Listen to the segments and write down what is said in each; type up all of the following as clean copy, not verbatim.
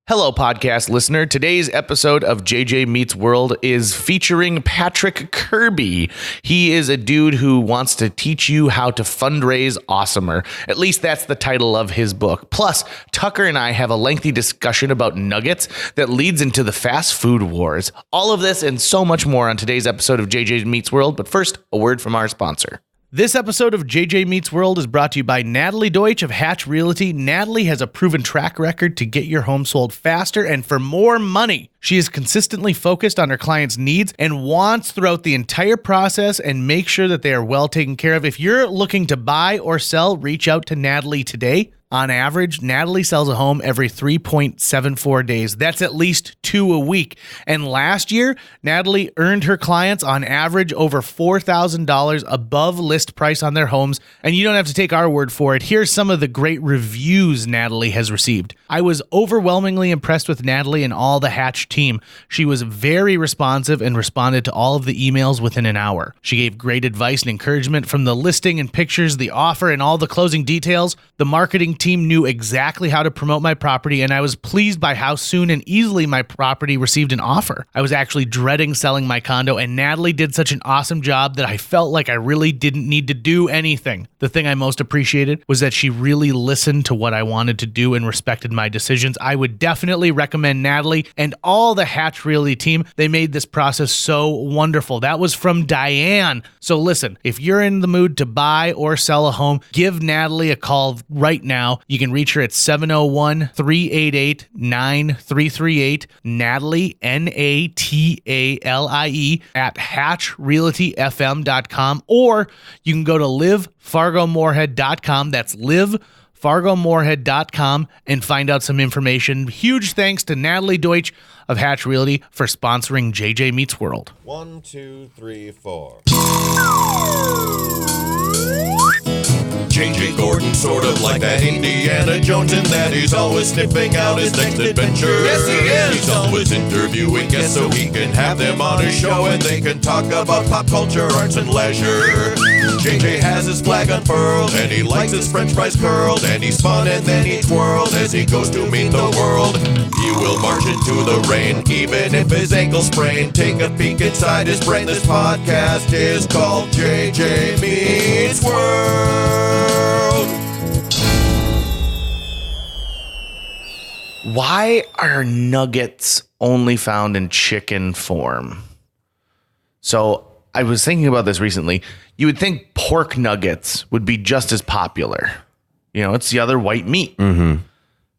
Hello, podcast listener. Today's episode of JJ Meets World is featuring Patrick Kirby. He is a dude who wants to teach you how to fundraise awesomer. At least that's the title of his book. Plus, Tucker and I have a lengthy discussion about nuggets that leads into the fast food wars. All of this and so much more on today's episode of JJ Meets World. But first, a word from our sponsor. This episode of JJ Meets World is brought to you by Natalie Deutsch of Hatch Realty. Natalie has a proven track record to get your home sold faster and for more money. She is consistently focused on her clients' needs and wants throughout the entire process and make sure that they are well taken care of. If you're looking to buy or sell, reach out to Natalie today. On average, Natalie sells a home every 3.74 days. That's at least 2 a week. And last year, Natalie earned her clients on average over $4,000 above list price on their homes. And you don't have to take our word for it. Here's some of the great reviews Natalie has received. I was overwhelmingly impressed with Natalie and all the Hatch team. She was very responsive and responded to all of the emails within an hour. She gave great advice and encouragement from the listing and pictures, the offer, and all the closing details. The marketing team knew exactly how to promote my property, and I was pleased by how soon and easily my property received an offer. I was actually dreading selling my condo, and Natalie did such an awesome job that I felt like I really didn't need to do anything. The thing I most appreciated was that she really listened to what I wanted to do and respected my decisions. I would definitely recommend Natalie and all the Hatch Realty team. They made this process so wonderful. That was from Diane. So listen, if you're in the mood to buy or sell a home, give Natalie a call right now. You can reach her at 701-388-9338. Natalie, Natalie, at hatchrealtyfm.com, or you can go to livefargomorehead.com. That's livefargomorehead.com and find out some information. Huge thanks to Natalie Deutsch of Hatch Realty for sponsoring JJ Meets World. 1, 2, 3, 4. JJ Gordon, sort of like that Indiana Jones, in that he's always sniffing out his next adventure. Yes, he is. He's always interviewing guests so he can have them on his show and they can talk about pop culture, arts, and leisure. JJ has his flag unfurled and he likes his french fries curled, and he's fun and then he twirled as he goes to meet the world. He will march into the rain even if his ankle sprained. Take a peek inside his brain. This podcast is called JJ Meets World. Why are nuggets only found in chicken form? So I was thinking about this recently. You would think pork nuggets would be just as popular. You know, it's the other white meat. Mm-hmm.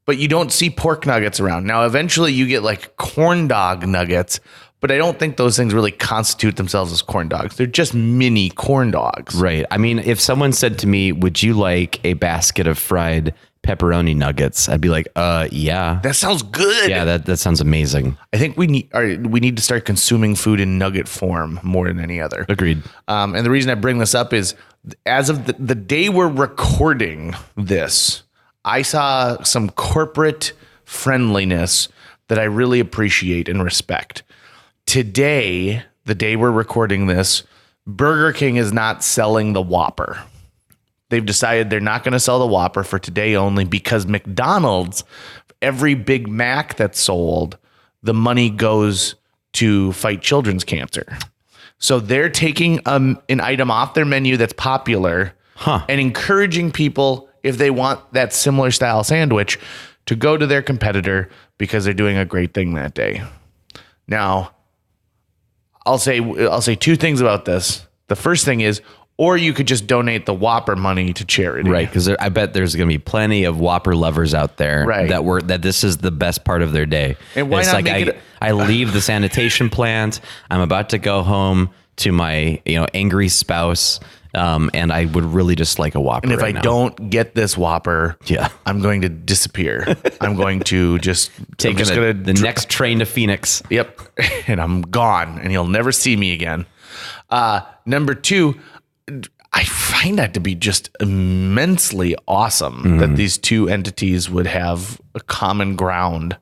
But you don't see pork nuggets around. Now, eventually you get like corn dog nuggets, but I don't think those things really constitute themselves as corn dogs. They're just mini corn dogs. Right. I mean, if someone said to me, would you like a basket of fried pepperoni nuggets? I'd be like, yeah. That sounds good. Yeah, that sounds amazing. I think we need to start consuming food in nugget form more than any other. Agreed. And the reason I bring this up is as of the day we're recording this, I saw some corporate friendliness that I really appreciate and respect. Today, the day we're recording this, Burger King is not selling the Whopper. They've decided they're not going to sell the Whopper for today only because McDonald's, every Big Mac that's sold, the money goes to fight children's cancer. So they're taking an item off their menu that's popular and encouraging people, if they want that similar style sandwich, to go to their competitor because they're doing a great thing that day. Now, I'll say two things about this. The first thing is, or you could just donate the Whopper money to charity. Right, because I bet there's going to be plenty of Whopper lovers out there that this is the best part of their day. And why not make it I leave the sanitation plant. I'm about to go home to my angry spouse. And I would really just like a Whopper. And if I don't get this Whopper, I'm going to disappear. I'm going to just take the next train to Phoenix. Yep. And I'm gone and you'll never see me again. Number two, I find that to be just immensely awesome that these two entities would have a common ground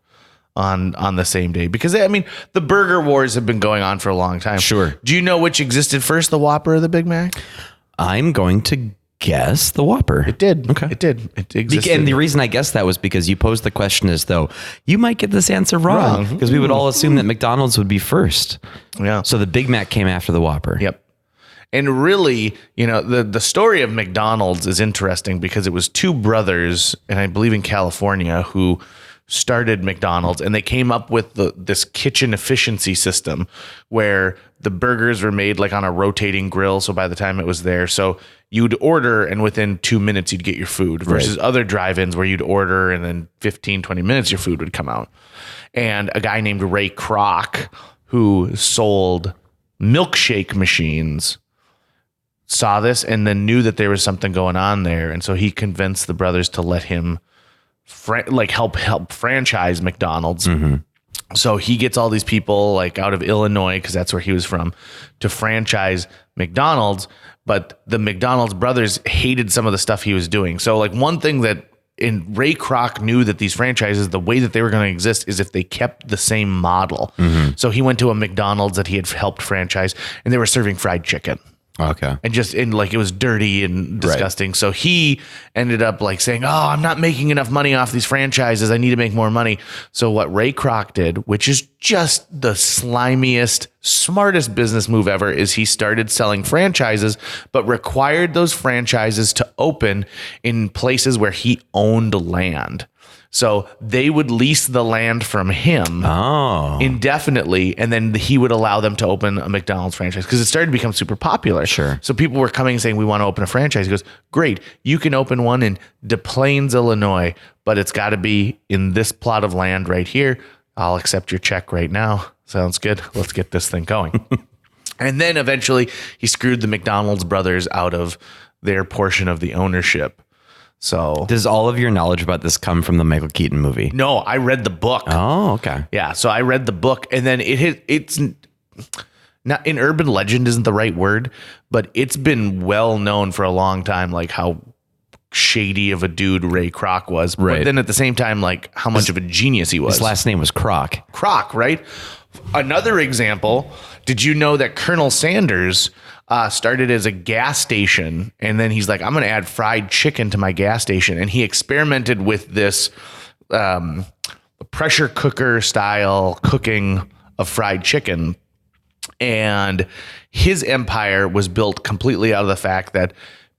on the same day, because I mean, the burger wars have been going on for a long time. Sure. Do you know which existed first, the Whopper or the Big Mac? I'm going to guess the Whopper. It did. Okay. It did. It existed. And the reason I guessed that was because you posed the question as though you might get this answer wrong because we would all assume that McDonald's would be first. Yeah. So the Big Mac came after the Whopper. Yep. And really, the story of McDonald's is interesting because it was two brothers, and I believe in California, who started McDonald's, and they came up with this kitchen efficiency system where the burgers were made like on a rotating grill. So by the time it was there, so you'd order and within 2 minutes you'd get your food versus other drive-ins where you'd order and then 15, 20 minutes your food would come out. And a guy named Ray Kroc, who sold milkshake machines, saw this and then knew that there was something going on there. And so he convinced the brothers to let him help franchise McDonald's. Mm-hmm. So he gets all these people like out of Illinois, because that's where he was from, to franchise McDonald's. But the McDonald's brothers hated some of the stuff he was doing. So like one thing that Ray Kroc knew that these franchises, the way that they were going to exist is if they kept the same model. Mm-hmm. So he went to a McDonald's that he had helped franchise, and they were serving fried chicken. Okay. And it was dirty and disgusting. Right. So he ended up like saying, I'm not making enough money off these franchises. I need to make more money. So what Ray Kroc did, which is just the slimiest, smartest business move ever, is he started selling franchises, but required those franchises to open in places where he owned land. So they would lease the land from him indefinitely, and then he would allow them to open a McDonald's franchise because it started to become super popular. Sure. So people were coming and saying, we want to open a franchise. He goes, great, you can open one in Des Plaines, Illinois, but it's got to be in this plot of land right here. I'll accept your check right now. Sounds good. Let's get this thing going. And then eventually he screwed the McDonald's brothers out of their portion of the ownership. So does all of your knowledge about this come from the Michael Keaton movie? No, I read the book. Oh, okay. Yeah. So I read the book, and then it's not, an urban legend isn't the right word, but it's been well known for a long time, like how shady of a dude Ray Kroc was. Right. But then at the same time, like how much of a genius he was. His last name was Kroc. Kroc, right? Another example, did you know that Colonel Sanders started as a gas station, and then he's like, I'm going to add fried chicken to my gas station. And he experimented with this pressure cooker style cooking of fried chicken. And his empire was built completely out of the fact that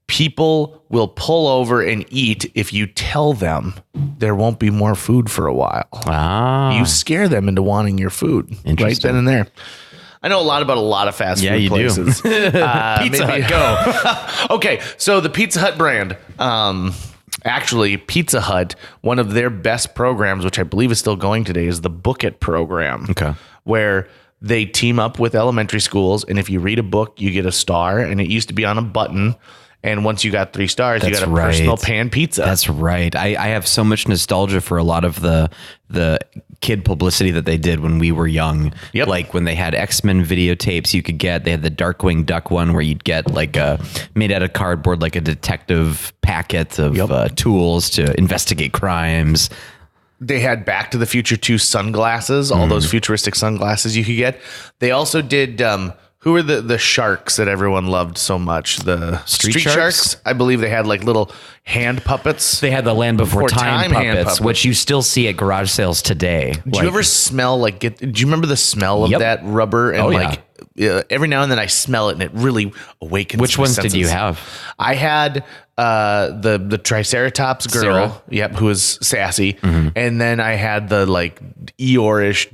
people will pull over and eat if you tell them there won't be more food for a while. You scare them into wanting your food right then and there. I know a lot about a lot of fast food places. Pizza Hut, go. Okay, so the Pizza Hut brand. Actually, Pizza Hut, one of their best programs, which I believe is still going today, is the Book It program. Okay. Where they team up with elementary schools, and if you read a book, you get a star, and it used to be on a button. And once you got 3 stars, you got a personal pan pizza. That's right. I have so much nostalgia for a lot of the kid publicity that they did when we were young. Yep. Like when they had X-Men videotapes they had the Darkwing Duck one where you'd get like made out of cardboard, like a detective packet of tools to investigate crimes. They had Back to the Future 2 sunglasses, all those futuristic sunglasses you could get. They also did... who were the sharks that everyone loved so much? The Street Sharks? I believe they had like little hand puppets. They had the Land Before Time puppets, which you still see at garage sales today. Did you ever smell do you remember the smell of that rubber? And every now and then I smell it and it really awakens. Which ones did you have? I had the Triceratops girl, Sarah. Yep, who was sassy, and then I had the like Eeyore-ish.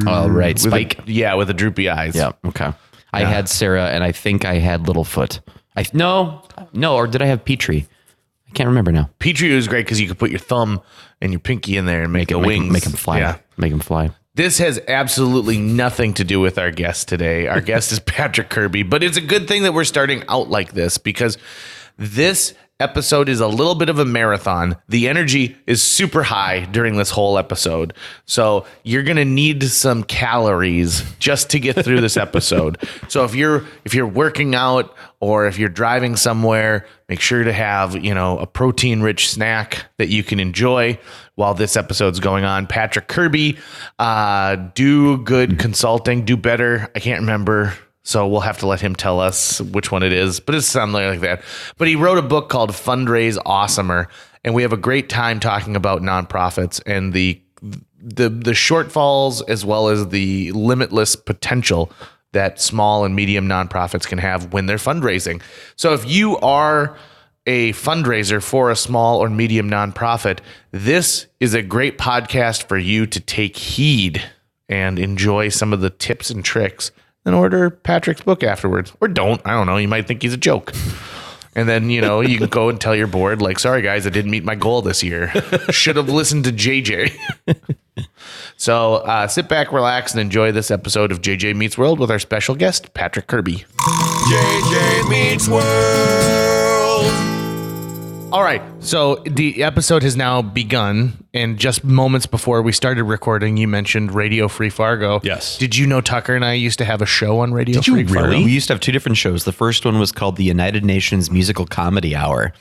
Oh right, Spike. With the droopy eyes. Yeah, okay. I had Sarah, and I think I had Littlefoot. No, or did I have Petrie? I can't remember now. Petrie was great because you could put your thumb and your pinky in there and make wings. Make them fly. Yeah. Make them fly. This has absolutely nothing to do with our guest today. Our guest is Patrick Kirby, but it's a good thing that we're starting out like this because this episode is a little bit of a marathon. The energy is super high during this whole episode. So you're going to need some calories just to get through this episode. So if you're working out or if you're driving somewhere, make sure to have, a protein rich snack that you can enjoy while this episode's going on. Patrick Kirby, Do Good Consulting, Do Better. I can't remember So we'll have to let him tell us which one it is, but it's something like that. But he wrote a book called Fundraise Awesomer, and we have a great time talking about nonprofits and the shortfalls as well as the limitless potential that small and medium nonprofits can have when they're fundraising. So if you are a fundraiser for a small or medium nonprofit, this is a great podcast for you to take heed and enjoy some of the tips and tricks. Then order Patrick's book afterwards. Or don't. I don't know. You might think he's a joke. And then, you can go and tell your board, like, sorry, guys, I didn't meet my goal this year. Should have listened to JJ. So sit back, relax, and enjoy this episode of JJ Meets World with our special guest, Patrick Kirby. JJ Meets World. All right, so the episode has now begun, and just moments before we started recording, you mentioned Radio Free Fargo. Yes. Did you know Tucker and I used to have a show on Radio Did you Free Fargo? really? We used to have two different shows. The first one was called the United Nations Musical Comedy Hour,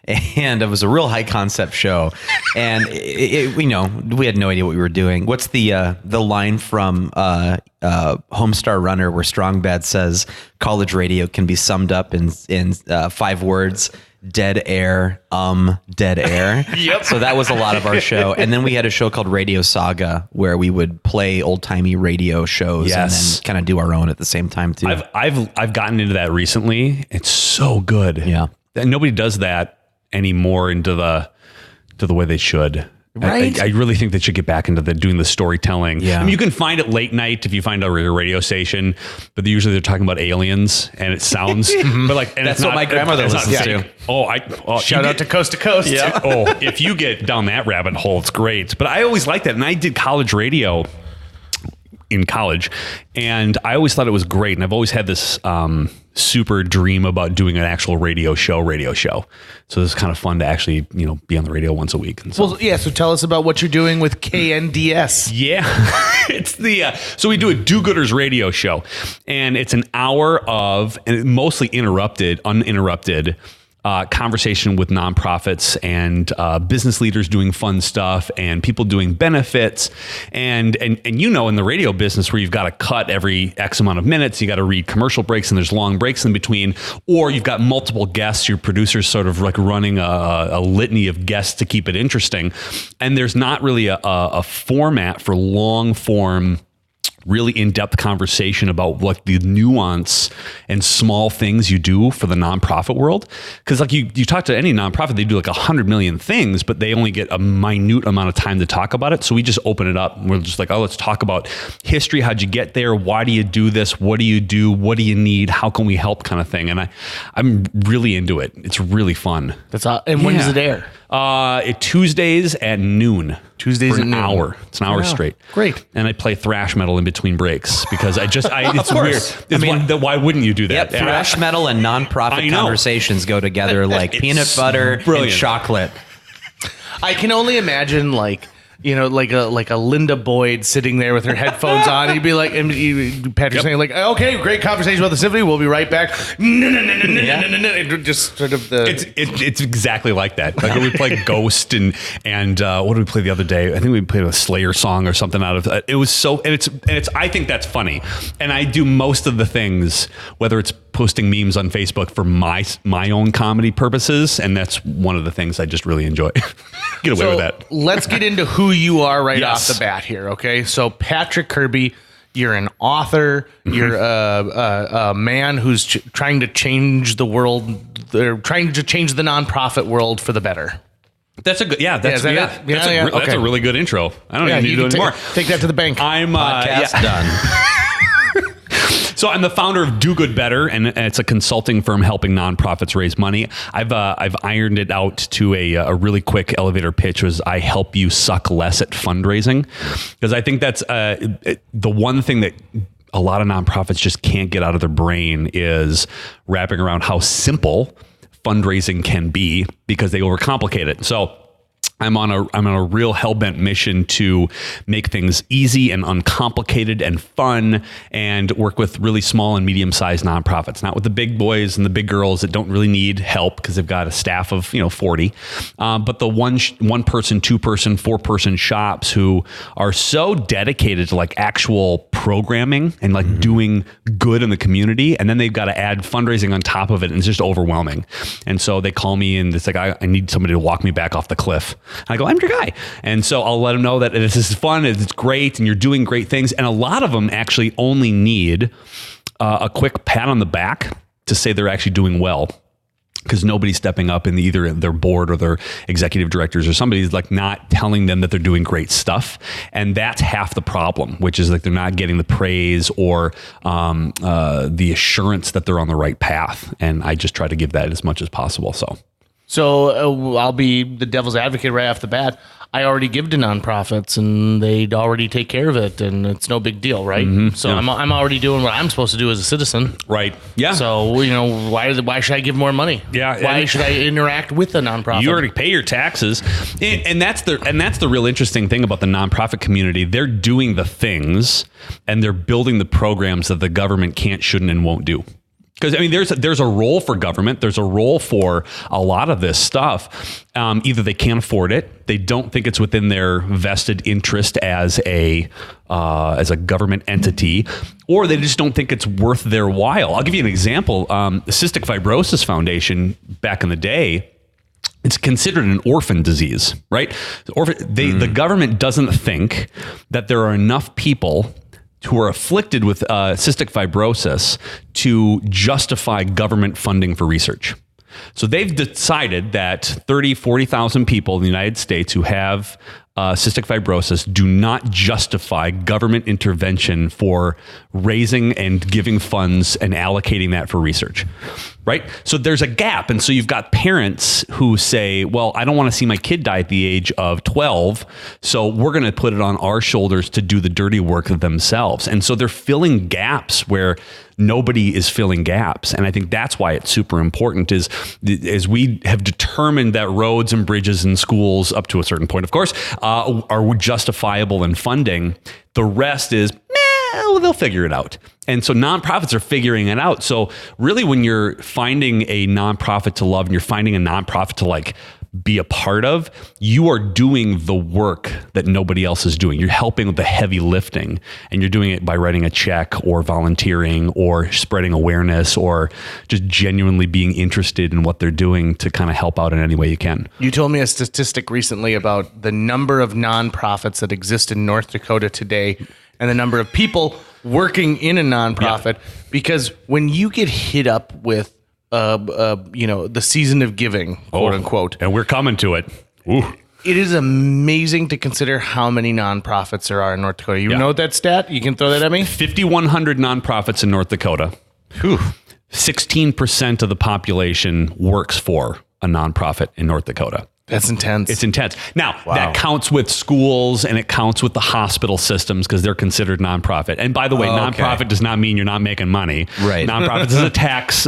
and it was a real high concept show. And we had no idea what we were doing. What's the line from Homestar Runner where Strong Bad says college radio can be summed up in 5 words? Dead air, dead air. Yep. So that was a lot of our show. And then we had a show called Radio Saga where we would play old-timey radio shows and then kind of do our own at the same time too. I've gotten into that recently. It's so good. Yeah. And nobody does that anymore into the way they should. Right. I really think they should get back into doing the storytelling. Yeah. I mean, you can find it late night if you find a radio station, but usually they're talking about aliens, and it sounds, but like, and That's it's what not, my grandmother it's not listens fake. to. Shout out to Coast to Coast. Yeah. If you get down that rabbit hole, it's great. But I always liked that, and I did college radio in college, and I always thought it was great. And I've always had this super dream about doing an actual radio show. So it's kind of fun to actually, be on the radio once a week. And so. Well, yeah, so tell us about what you're doing with KNDS. Yeah, it's so we do a do-gooders radio show, and it's an hour of, and mostly uninterrupted conversation with nonprofits and business leaders doing fun stuff and people doing benefits and in the radio business where you've got to cut every X amount of minutes, you got to read commercial breaks and there's long breaks in between, or you've got multiple guests, your producer's sort of like running a litany of guests to keep it interesting, and there's not really a format for long form, really in-depth conversation about what the nuance and small things you do for the nonprofit world. Because like you talk to any nonprofit, they do like 100 million things, but they only get a minute amount of time to talk about it. So we just open it up and we're just like, let's talk about history. How'd you get there? Why do you do this? What do you do? What do you need? How can we help kind of thing? And I'm really into it. It's really fun. And when does it air? Tuesdays at noon. Tuesdays for at an noon. hour. It's an hour straight. Great. And I play thrash metal in between breaks because it's course. weird. Why wouldn't you do that? Yep, thrash metal and nonprofit conversations go together like peanut butter and chocolate. I can only imagine like a Linda Boyd sitting there with her headphones on. He'd be like, and Patrick saying like, okay, great conversation about the symphony. We'll be right back. No. Just sort of it's exactly like that. Like we play Ghost and what did we play the other day? I think we played a Slayer song or something out of it. It was so, and it's, I think that's funny. And I do most of the things, whether it's posting memes on Facebook for my own comedy purposes. And that's one of the things I just really enjoy. Get away with that. Let's get into who you are off the bat here. Okay. So Patrick Kirby, you're an author. Mm-hmm. You're a man who's trying to change the world. They're trying to change the nonprofit world for the better. That's a good, that's a really good intro. I don't even need to do anymore. Take that to the bank. I'm done. So I'm the founder of Do Good Better, and it's a consulting firm helping nonprofits raise money. I've ironed it out to a really quick elevator pitch. Was I help you suck less at fundraising? Because I think that's the one thing that a lot of nonprofits just can't get out of their brain is wrapping around how simple fundraising can be because they overcomplicate it. So I'm on a real hell-bent mission to make things easy and uncomplicated and fun, and work with really small and medium-sized nonprofits, not with the big boys and the big girls that don't really need help because they've got a staff of 40, but the one person, 2-person, 4-person shops who are so dedicated to like actual programming and like doing good in the community, and then they've got to add fundraising on top of it, and it's just overwhelming. And so they call me and it's like, I need somebody to walk me back off the cliff. I go, I'm your guy. And so I'll let them know that this is fun, it's great, and you're doing great things. And a lot of them actually only need a quick pat on the back to say they're actually doing well, because nobody's stepping up in either their board or their executive directors, or somebody's like not telling them that they're doing great stuff. And that's half the problem, which is like they're not getting the praise or the assurance that they're on the right path. And I just try to give that as much as possible. So I'll be the devil's advocate right off the bat. I already give to nonprofits, and they'd already take care of it, and it's no big deal, right? So yeah. I'm already doing what I'm supposed to do as a citizen, right? Yeah. So why should I give more money? Yeah. Why should I interact with a nonprofit? You already pay your taxes, and that's the real interesting thing about the nonprofit community. They're doing the things, and they're building the programs that the government can't, shouldn't, and won't do. Because I mean, there's a role for government. There's a role for a lot of this stuff. Either they can't afford it, they don't think it's within their vested interest as a government entity, or they just don't think it's worth their while. I'll give you an example. The Cystic Fibrosis Foundation back in the day, it's considered an orphan disease, right? The government doesn't think that there are enough people who are afflicted with cystic fibrosis to justify government funding for research. So they've decided that 30, 40,000 people in the United States who have cystic fibrosis do not justify government intervention for raising and giving funds and allocating that for research, right? So there's a gap. And so you've got parents who say, well, I don't want to see my kid die at the age of 12, so we're going to put it on our shoulders to do the dirty work themselves. And so they're filling gaps where nobody is filling gaps. And I think that's why it's super important is we have determined that roads and bridges and schools, up to a certain point, of course, are justifiable in funding. The rest is, they'll figure it out. And so nonprofits are figuring it out. So really, when you're finding a nonprofit to love and you're finding a nonprofit to like be a part of, you are doing the work that nobody else is doing. You're helping with the heavy lifting, and you're doing it by writing a check or volunteering or spreading awareness or just genuinely being interested in what they're doing to kind of help out in any way you can. You told me a statistic recently about the number of nonprofits that exist in North Dakota today and the number of people working in a nonprofit, because when you get hit up with the season of giving, quote unquote. And we're coming to it. Ooh. It is amazing to consider how many nonprofits there are in North Dakota. You know that stat? You can throw that at me? 5,100 nonprofits in North Dakota. 16% of the population works for a nonprofit in North Dakota. That's intense. It's intense. Now, that counts with schools and it counts with the hospital systems because they're considered nonprofit. And by the way, nonprofit does not mean you're not making money. Right. Nonprofit is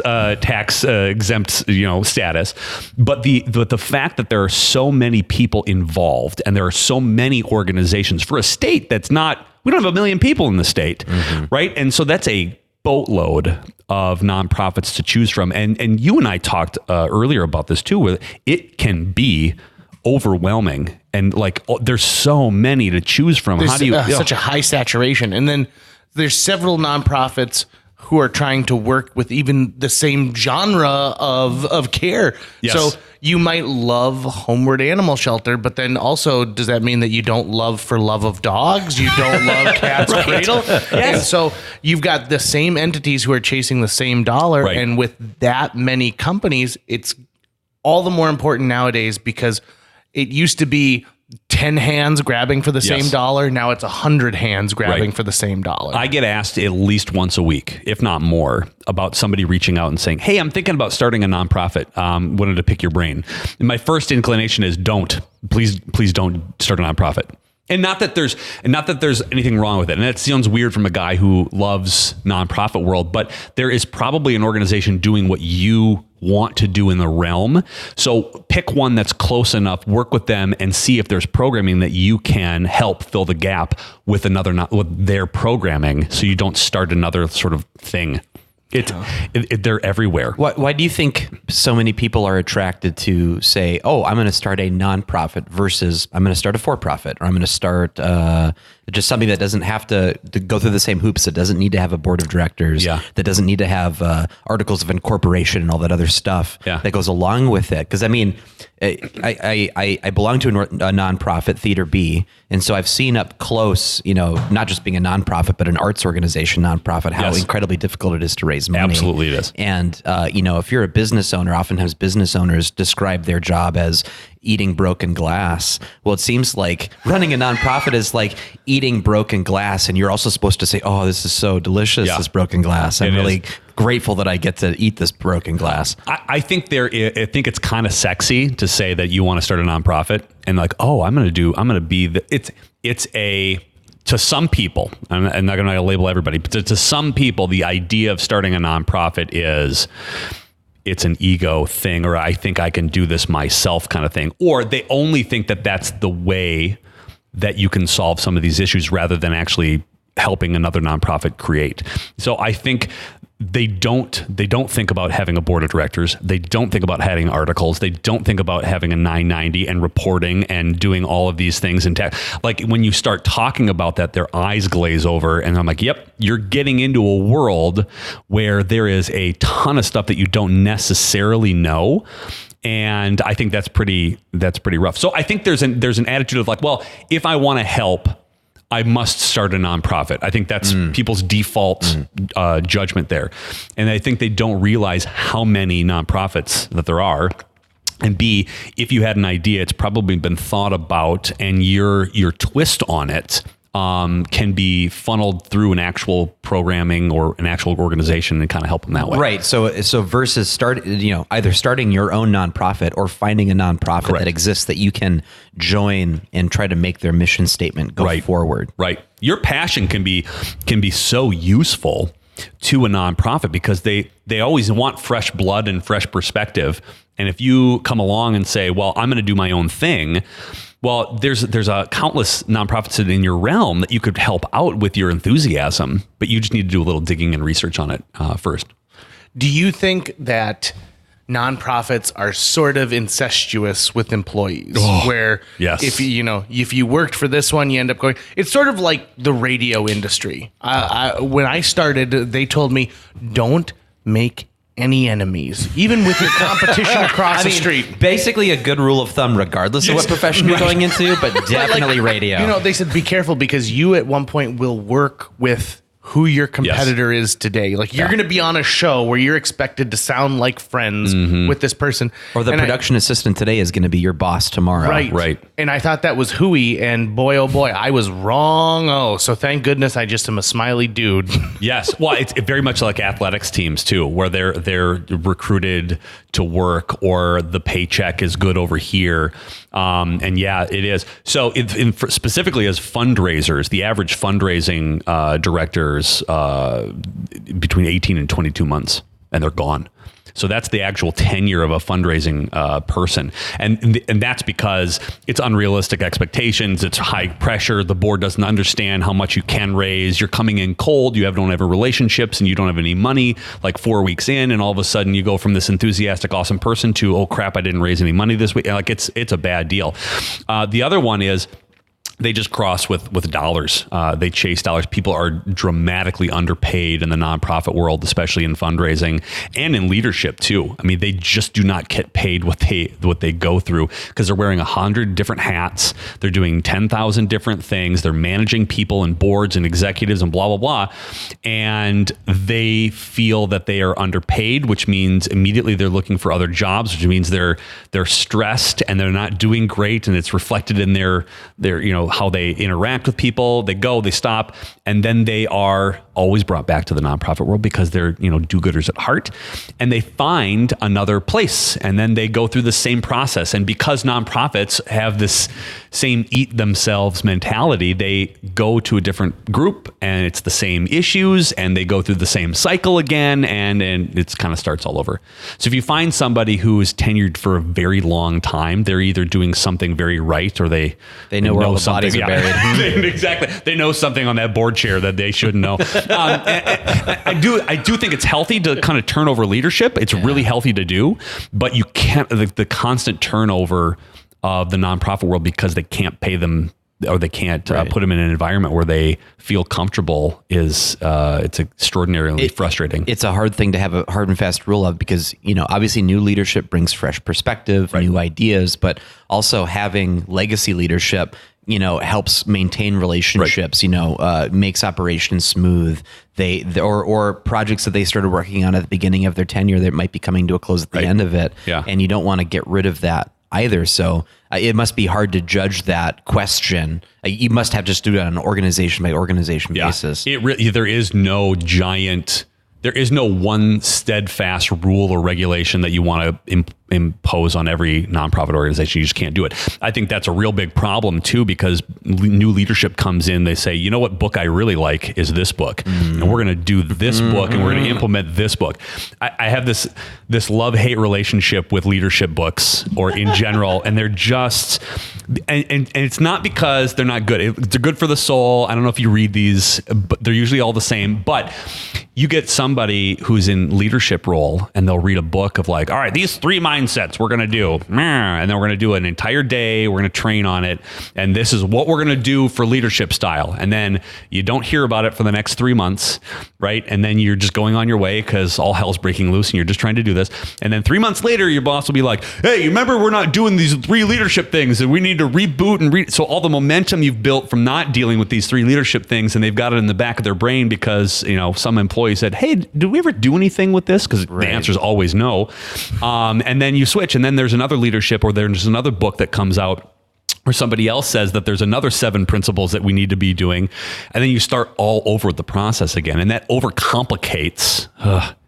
a tax exempt status. But the fact that there are so many people involved and there are so many organizations for a state that's not, we don't have 1 million people in the state, right? And so that's a boatload of nonprofits to choose from. And you and I talked earlier about this too, where it can be overwhelming and there's so many to choose from. There's How do you such a high saturation. And then there's several nonprofits who are trying to work with even the same genre of care. Yes. So you might love Homeward Animal Shelter, but then also, does that mean that you don't love For Love of Dogs? You don't love Cat's Cradle? Yes. And so you've got the same entities who are chasing the same dollar. Right. And with that many companies, it's all the more important nowadays because it used to be 10 hands grabbing for the same dollar. Now it's 100 hands grabbing for the same dollar. I get asked at least once a week, if not more, about somebody reaching out and saying, hey, I'm thinking about starting a nonprofit. Wanted to pick your brain. And my first inclination is please don't start a nonprofit. And not that there's anything wrong with it. And that sounds weird from a guy who loves nonprofit world, but there is probably an organization doing what you want to do in the realm. So pick one that's close enough, work with them, and see if there's programming that you can help fill the gap with with their programming, so you don't start another sort of thing. They're everywhere. Why do you think so many people are attracted to say, oh, I'm going to start a nonprofit versus I'm going to start a for-profit, or I'm going to start just something that doesn't have to go through the same hoops. It doesn't need to have a board of directors. Yeah. That doesn't need to have articles of incorporation and all that other stuff that goes along with it. Because I mean, I belong to a nonprofit, Theater B, and so I've seen up close, not just being a nonprofit, but an arts organization nonprofit, how incredibly difficult it is to raise money. Absolutely it is. And, if you're a business owner, oftentimes business owners describe their job as eating broken glass. Well, it seems like running a nonprofit is like eating broken glass, and you're also supposed to say, oh, this is so delicious, this broken glass. I'm really grateful that I get to eat this broken glass. I think it's kind of sexy to say that you want to start a nonprofit and like, oh, to some people, I'm not going to label everybody, but to some people, the idea of starting a nonprofit it's an ego thing, or I think I can do this myself kind of thing. Or they only think that that's the way that you can solve some of these issues rather than actually helping another nonprofit create. So I think they don't think about having a board of directors. They don't think about having articles. They don't think about having a 990 and reporting and doing all of these things. And like when you start talking about that, their eyes glaze over, and I'm like, yep, you're getting into a world where there is a ton of stuff that you don't necessarily know. And I think that's pretty rough. So I think there's an attitude of like, well, if I want to help, I must start a nonprofit. I think that's people's default judgment there. And I think they don't realize how many nonprofits that there are. And B, if you had an idea, it's probably been thought about, and your twist on it can be funneled through an actual programming or an actual organization and kind of help them that way. Right. So versus either starting your own nonprofit or finding a nonprofit that exists that you can join and try to make their mission statement go forward. Right. Your passion can be so useful to a nonprofit because they always want fresh blood and fresh perspective. And if you come along and say, well, I'm going to do my own thing, well, there's a countless nonprofits in your realm that you could help out with your enthusiasm, but you just need to do a little digging and research on it first. Do you think that nonprofits are sort of incestuous with employees? Where if you worked for this one, you end up going. It's sort of like the radio industry. When I started, they told me, don't make any enemies, even with your competition across the street. Basically a good rule of thumb, regardless of what profession you're going into, but definitely radio. They said, be careful because you at one point will work with who your competitor is today. Like you're going to be on a show where you're expected to sound like friends with this person. Or the production assistant today is going to be your boss tomorrow. Right. And I thought that was hooey, and boy, oh boy, I was wrong. Oh, so thank goodness I just am a smiley dude. Yes. Well, it's very much like athletics teams too, where they're recruited to work, or the paycheck is good over here. And yeah, it is. So specifically as fundraisers, the average fundraising directors between 18 and 22 months, and they're gone. So that's the actual tenure of a fundraising person. And that's because it's unrealistic expectations. It's high pressure. The board doesn't understand how much you can raise. You're coming in cold. You don't have relationships, and you don't have any money like 4 weeks in. And all of a sudden you go from this enthusiastic, awesome person to, oh crap, I didn't raise any money this week. Like it's a bad deal. The other one is, they just cross with dollars. They chase dollars. People are dramatically underpaid in the nonprofit world, especially in fundraising and in leadership too. I mean, they just do not get paid what they go through because they're wearing 100 different hats. They're doing 10,000 different things. They're managing people and boards and executives and blah, blah, blah. And they feel that they are underpaid, which means immediately they're looking for other jobs, which means they're stressed and they're not doing great. And it's reflected in their how they interact with people. They go, they stop, and then they are always brought back to the nonprofit world because they're, do-gooders at heart, and they find another place, and then they go through the same process. And because nonprofits have this same eat themselves mentality, they go to a different group and it's the same issues, and they go through the same cycle again, and it's kind of starts all over. So if you find somebody who is tenured for a very long time, they're either doing something very right, or they know where all the bodies are buried. Exactly. They know something on that board chair that they shouldn't know. I do think it's healthy to kind of turn over leadership. It's really healthy to do, but you can't, the constant turnover of the nonprofit world because they can't pay them, or they can't put them in an environment where they feel comfortable is it's extraordinarily frustrating. It's a hard thing to have a hard and fast rule of, because, obviously new leadership brings fresh perspective, new ideas, but also having legacy leadership, helps maintain relationships, makes operations smooth. Or projects that they started working on at the beginning of their tenure that might be coming to a close at the end of it. Yeah. And you don't want to get rid of that either. So it must be hard to judge that question. You must have just do it on an organization by organization basis. There is no one steadfast rule or regulation that you want to impose on every nonprofit organization. You just can't do it. I think that's a real big problem too, because new leadership comes in. They say, you know what book I really like is this book, and we're going to do this book, and we're going to implement this book. I have this love-hate relationship with leadership books, or in general, and they're just, and it's not because they're not good. They're good for the soul. I don't know if you read these, but they're usually all the same. But you get somebody who's in leadership role, and they'll read a book of like, all right, these 3 mindsets we're going to do, and then we're going to do an entire day. We're going to train on it, and this is what we're going to do for leadership style. And then you don't hear about it for the next 3 months, right? And then you're just going on your way because all hell's breaking loose, and you're just trying to do this. And then 3 months later, your boss will be like, hey, you remember we're not doing these 3 leadership things, and we need to reboot and so all the momentum you've built from not dealing with these 3 leadership things, and they've got it in the back of their brain because some employee said, hey, did we ever do anything with this? Because the answer is always no. And then you switch, and then there's another leadership, or there's another book that comes out where somebody else says that there's another 7 principles that we need to be doing. And then you start all over the process again. And that overcomplicates.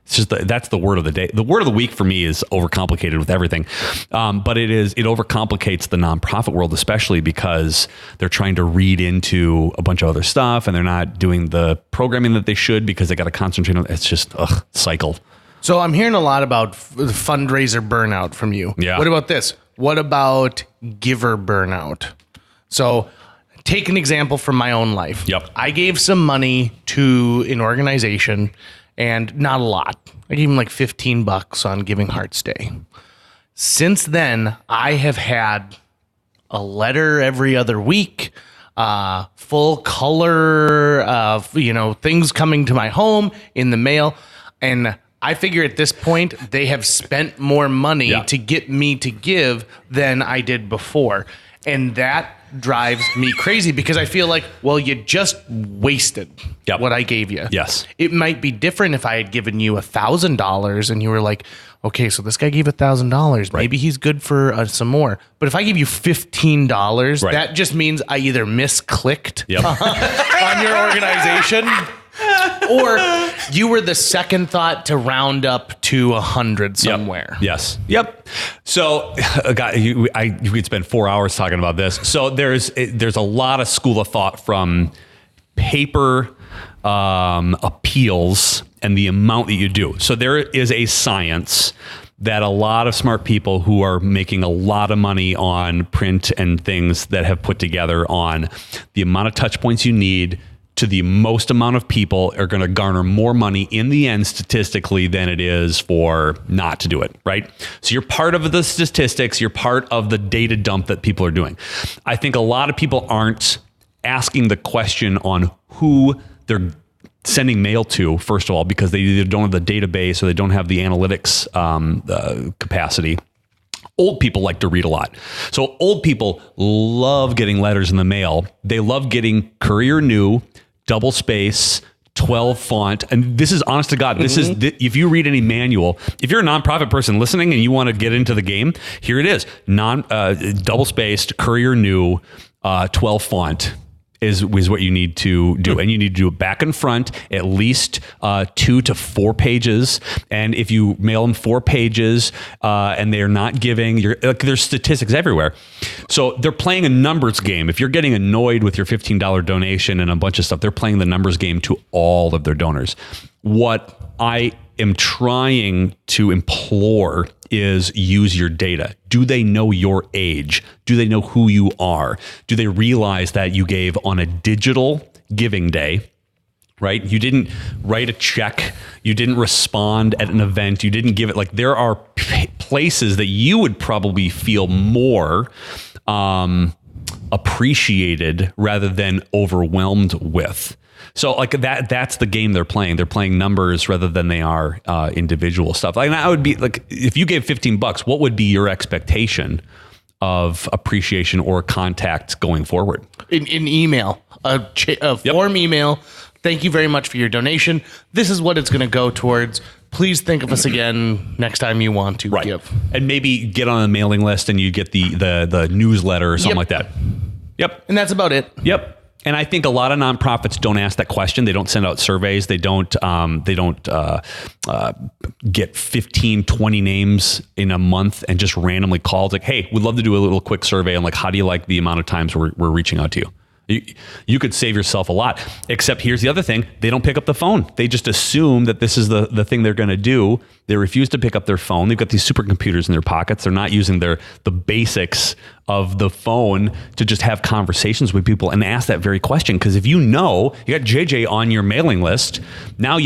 It's just that's the word of the day. The word of the week for me is overcomplicated with everything. But it overcomplicates the nonprofit world, especially because they're trying to read into a bunch of other stuff, and they're not doing the programming that they should because they got to concentrate on. It's just cycle. So I'm hearing a lot about fundraiser burnout from you. Yeah. What about this? What about giver burnout? So take an example from my own life. Yep. I gave some money to an organization, and not a lot. I gave him like $15 on Giving Hearts Day. Since then, I have had a letter every other week, full color of, things coming to my home in the mail. And I figure at this point, they have spent more money to get me to give than I did before. And that drives me crazy because I feel like, well, you just wasted what I gave you. Yes. It might be different if I had given you $1,000 and you were like, okay, so this guy gave $1,000. Maybe he's good for some more. But if I give you $15, that just means I either misclicked on your organization, or you were the second thought to round up to 100 somewhere. Yep. Yes. Yep. So, you could spend 4 hours talking about this. So there's a lot of school of thought from paper appeals and the amount that you do. So there is a science that a lot of smart people who are making a lot of money on print and things that have put together on the amount of touch points you need to the most amount of people are going to garner more money in the end statistically than it is for not to do it, right? So you're part of the statistics, you're part of the data dump that people are doing. I think a lot of people aren't asking the question on who they're sending mail to, first of all, because they either don't have the database or they don't have the analytics capacity. Old people like to read a lot. So old people love getting letters in the mail. They love getting Courier New, double space, 12 font. And this is honest to God. This is, if you read any manual, if you're a nonprofit person listening and you want to get into the game, here it is. Double spaced, Courier New, 12 font. is what you need to do. And you need to do it back and front, at least 2 to 4 pages. And if you mail them 4 pages and they're not giving, there's statistics everywhere. So they're playing a numbers game. If you're getting annoyed with your $15 donation and a bunch of stuff, they're playing the numbers game to all of their donors. What I am trying to implore is use your data. Do they know your age? Do they know who you are? Do they realize that you gave on a digital giving day, right? You didn't write a check. You didn't respond at an event. You didn't give it. Like, there are places that you would probably feel more appreciated rather than overwhelmed with. So like that's the game they're playing. They're playing numbers rather than they are individual stuff. Like, I would be like, if you gave $15, what would be your expectation of appreciation or contact going forward? In email, a form email. Thank you very much for your donation. This is what it's going to go towards. Please think of us again next time you want to give. And maybe get on a mailing list and you get the newsletter or something like that. Yep. And that's about it. Yep. And I think a lot of nonprofits don't ask that question. They don't send out surveys. They don't get 15, 20 names in a month and just randomly call. It's like, hey, we'd love to do a little quick survey on like, how do you like the amount of times we're reaching out to you? You could save yourself a lot. Except here's the other thing. They don't pick up the phone. They just assume that this is the thing they're going to do. They refuse to pick up their phone. They've got these supercomputers in their pockets. They're not using the basics of the phone to just have conversations with people and ask that very question. Because if you got JJ on your mailing list, now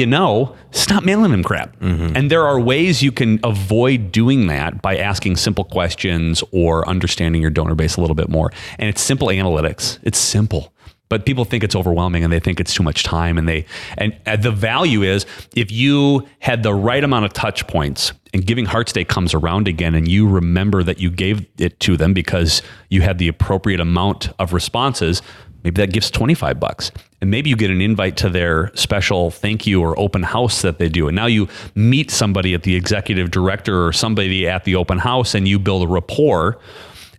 stop mailing him crap. Mm-hmm. And there are ways you can avoid doing that by asking simple questions or understanding your donor base a little bit more. And it's simple analytics. It's simple. But people think it's overwhelming and they think it's too much time. And the value is, if you had the right amount of touch points and Giving Hearts Day comes around again and you remember that you gave it to them because you had the appropriate amount of responses, maybe that gives $25. And maybe you get an invite to their special thank you or open house that they do. And now you meet somebody at the executive director or somebody at the open house and you build a rapport.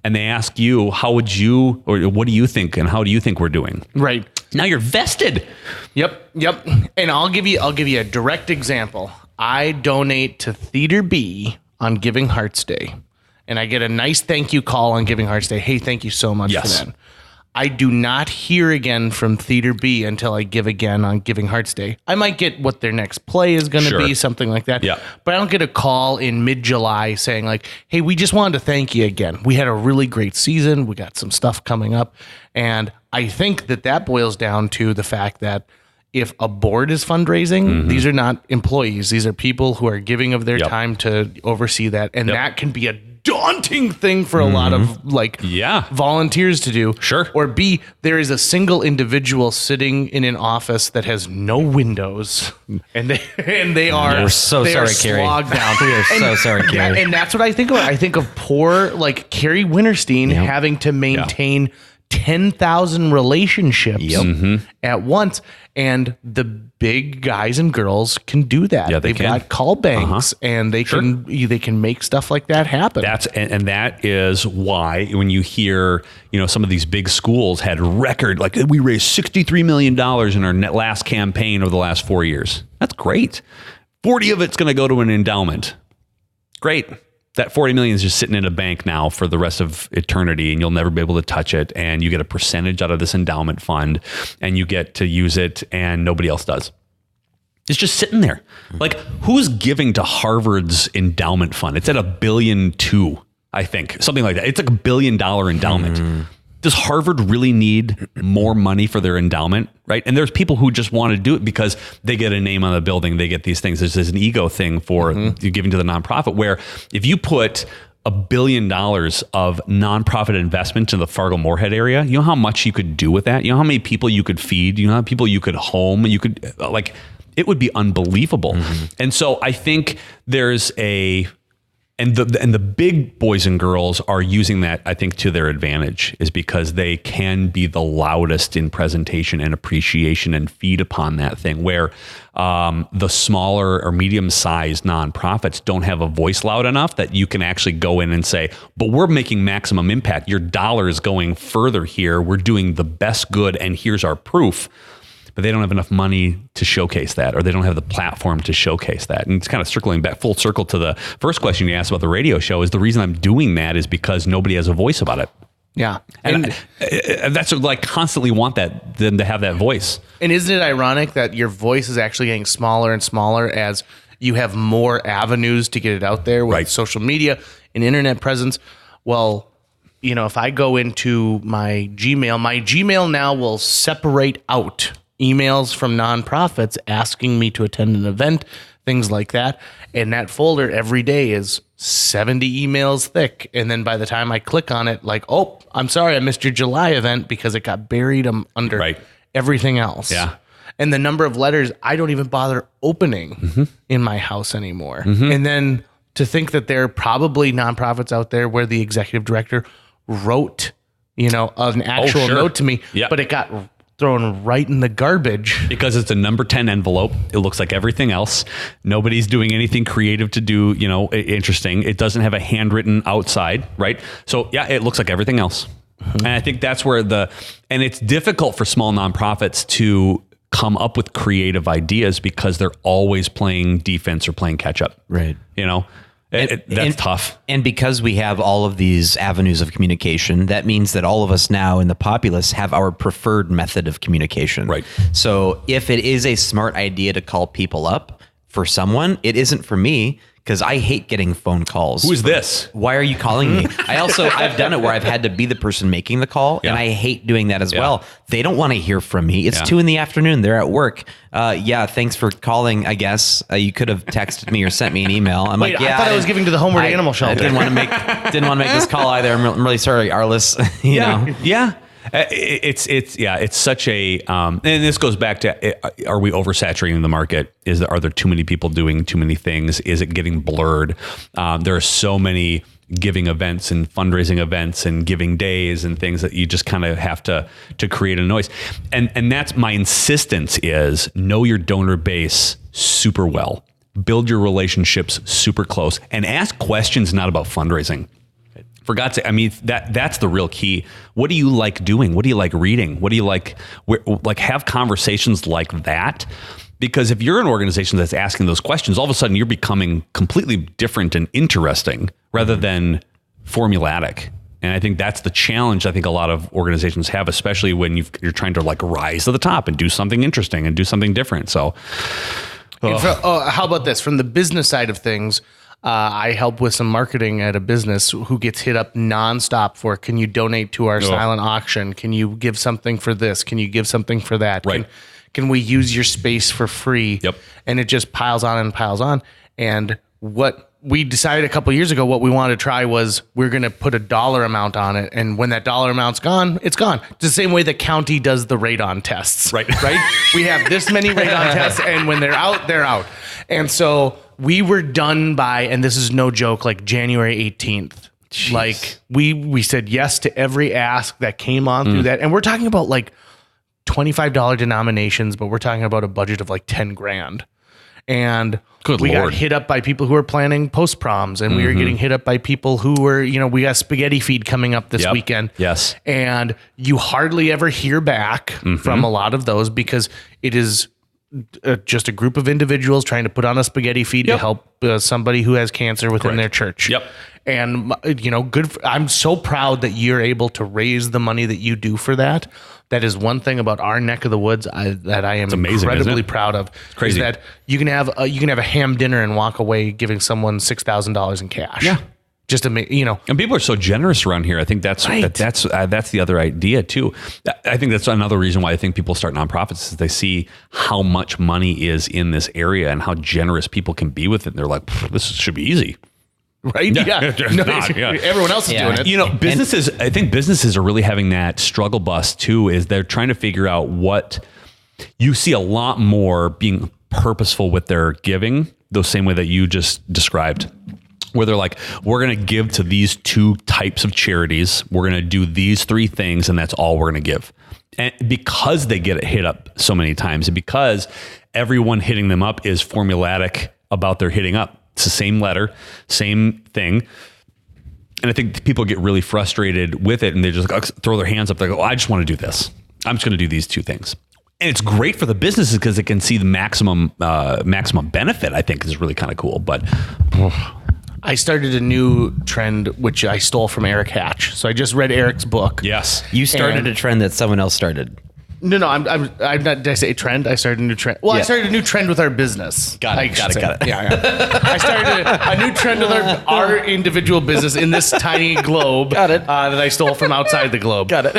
And they ask you, what do you think, and how do you think we're doing? Right. Now you're vested. Yep. And I'll give you a direct example. I donate to Theater B on Giving Hearts Day, and I get a nice thank you call on Giving Hearts Day. Hey, thank you so much for that. I do not hear again from Theater B until I give again on Giving Hearts Day. I might get what their next play is going to be, something like that. Yeah. But I don't get a call in mid-July saying like, hey, we just wanted to thank you again. We had a really great season. We got some stuff coming up. And I think that boils down to the fact that if a board is fundraising, these are not employees. These are people who are giving of their time to oversee that. And that can be a daunting thing for a lot of volunteers to do. Sure. Or B, there is a single individual sitting in an office that has no windows, and they are sorry, Carrie. slogged down. We are so sorry, Carrie. And that's what I think of. I think of poor like Carrie Winterstein having to maintain 10,000 relationships at once. And the big guys and girls can do that. Yeah, They've got call banks and they can make stuff like that happen. And that is why when you hear, some of these big schools had record, like we raised $63 million in our last campaign over the last 4 years. That's great. 40 of it's going to go to an endowment. Great. That 40 million is just sitting in a bank now for the rest of eternity, and you'll never be able to touch it. And you get a percentage out of this endowment fund, and you get to use it, and nobody else does. It's just sitting there. Like, who's giving to Harvard's endowment fund? It's at $1.2 billion, I think, something like that. It's like $1 billion endowment. Does Harvard really need more money for their endowment, right? And there's people who just want to do it because they get a name on the building, they get these things. There's an ego thing for you giving to the nonprofit, where if you put $1 billion of nonprofit investment in the Fargo-Moorhead area, you know how much you could do with that? You know how many people you could feed? You know how many people you could home? You could, it would be unbelievable. And so I think there's an And the big boys and girls are using that, I think, to their advantage, is because they can be the loudest in presentation and appreciation and feed upon that thing, where the smaller or medium-sized nonprofits don't have a voice loud enough that you can actually go in and say, but we're making maximum impact. Your dollar is going further here. We're doing the best good, and here's our proof. But they don't have enough money to showcase that, or they don't have the platform to showcase that. And it's kind of circling back full circle to the first question you asked about the radio show. Is the reason I'm doing that is because nobody has a voice about it. Yeah. And that's what, like, constantly want them to have that voice. And isn't it ironic that your voice is actually getting smaller and smaller as you have more avenues to get it out there with social media and internet presence? Well, you know, if I go into my Gmail now will separate out emails from nonprofits asking me to attend an event, things like that. And that folder every day is 70 emails thick. And then by the time I click on it, like, oh, I'm sorry, I missed your July event because it got buried under everything else. Yeah. And the number of letters I don't even bother opening in my house anymore. And then to think that there are probably nonprofits out there where the executive director wrote, you know, an actual note to me, but it got thrown right in the garbage because it's a number 10 envelope. It looks like everything else. Nobody's doing anything creative to do, you know, interesting. It doesn't have a handwritten outside, right? So yeah, it looks like everything else. And I think that's where and it's difficult for small nonprofits to come up with creative ideas because they're always playing defense or playing catch up. Right. You know, that's tough. And because we have all of these avenues of communication, that means that all of us now in the populace have our preferred method of communication. Right. So if it is a smart idea to call people up for someone, it isn't for me, because I hate getting phone calls. Who is this? Why are you calling me? I've done it where I've had to be the person making the call, and I hate doing that as well. They don't want to hear from me. It's 2 p.m. They're at work. Thanks for calling, I guess. You could have texted me or sent me an email. I'm I thought I was giving to the Homeward Animal Shelter. I didn't want to make this call either. I'm really sorry, Arliss. you know? Yeah. It's such a, and this goes back to, are we oversaturating the market? Are there too many people doing too many things? Is it getting blurred? There are so many giving events and fundraising events and giving days and things that you just kind of have to create a noise. And that's my insistence is know your donor base super well, build your relationships super close, and ask questions not about fundraising. For God's sake, I mean, that's the real key. What do you like doing? What do you like reading? What do you like have conversations like that? Because if you're an organization that's asking those questions, all of a sudden you're becoming completely different and interesting rather than formulatic. And I think that's the challenge I think a lot of organizations have, especially when you're trying to like rise to the top and do something interesting and do something different. So, how about this? From the business side of things, I help with some marketing at a business who gets hit up nonstop for, can you donate to our silent auction? Can you give something for this? Can you give something for that? Right. Can we use your space for free? Yep. And it just piles on and piles on. And what we decided a couple of years ago, what we wanted to try was we're going to put a dollar amount on it. And when that dollar amount's gone, it's gone. It's the same way the county does the radon tests. Right. We have this many radon tests, and when they're out, they're out. And so we were done by, and this is no joke, like January 18th. Jeez. Like we said yes to every ask that came on through that. And we're talking about like $25 denominations, but we're talking about a budget of like 10 grand. And we got hit up by people who are planning post proms, and we were getting hit up by people who were, we got spaghetti feed coming up this weekend. Yes. And you hardly ever hear back from a lot of those because it is just a group of individuals trying to put on a spaghetti feed to help somebody who has cancer within their church. Yep. And, I'm so proud that you're able to raise the money that you do for that. That is one thing about our neck of the woods that I am amazing, incredibly proud of. It's crazy. Is that you can have a ham dinner and walk away giving someone $6,000 in cash. Yeah. Just to, and people are so generous around here. I think that's the other idea too. I think that's another reason why I think people start nonprofits is they see how much money is in this area and how generous people can be with it. And they're like, this should be easy. Right? Yeah. Everyone else is doing it. Businesses, I think businesses are really having that struggle bus too, is they're trying to figure out what you see a lot more being purposeful with their giving, the same way that you just described. where they're like, we're going to give to these 2 types of charities. We're going to do these 3 things, and that's all we're going to give. And because they get it hit up so many times, and because everyone hitting them up is formulatic about their hitting up, it's the same letter, same thing. And I think people get really frustrated with it, and they just like, throw their hands up. They go, I just want to do this. I'm just going to do these 2 things. And it's great for the businesses because it can see the maximum benefit. I think is really kind of cool. But I started a new trend, which I stole from Eric Hatch. So I just read Eric's book. yes, You started a trend that someone else started. No, I'm not. Did I say a trend? I started a new trend. Well, I started a new trend with our business. Got it. Yeah. I started a new trend with our individual business in this tiny globe. Got it. That I stole from outside the globe. Got it.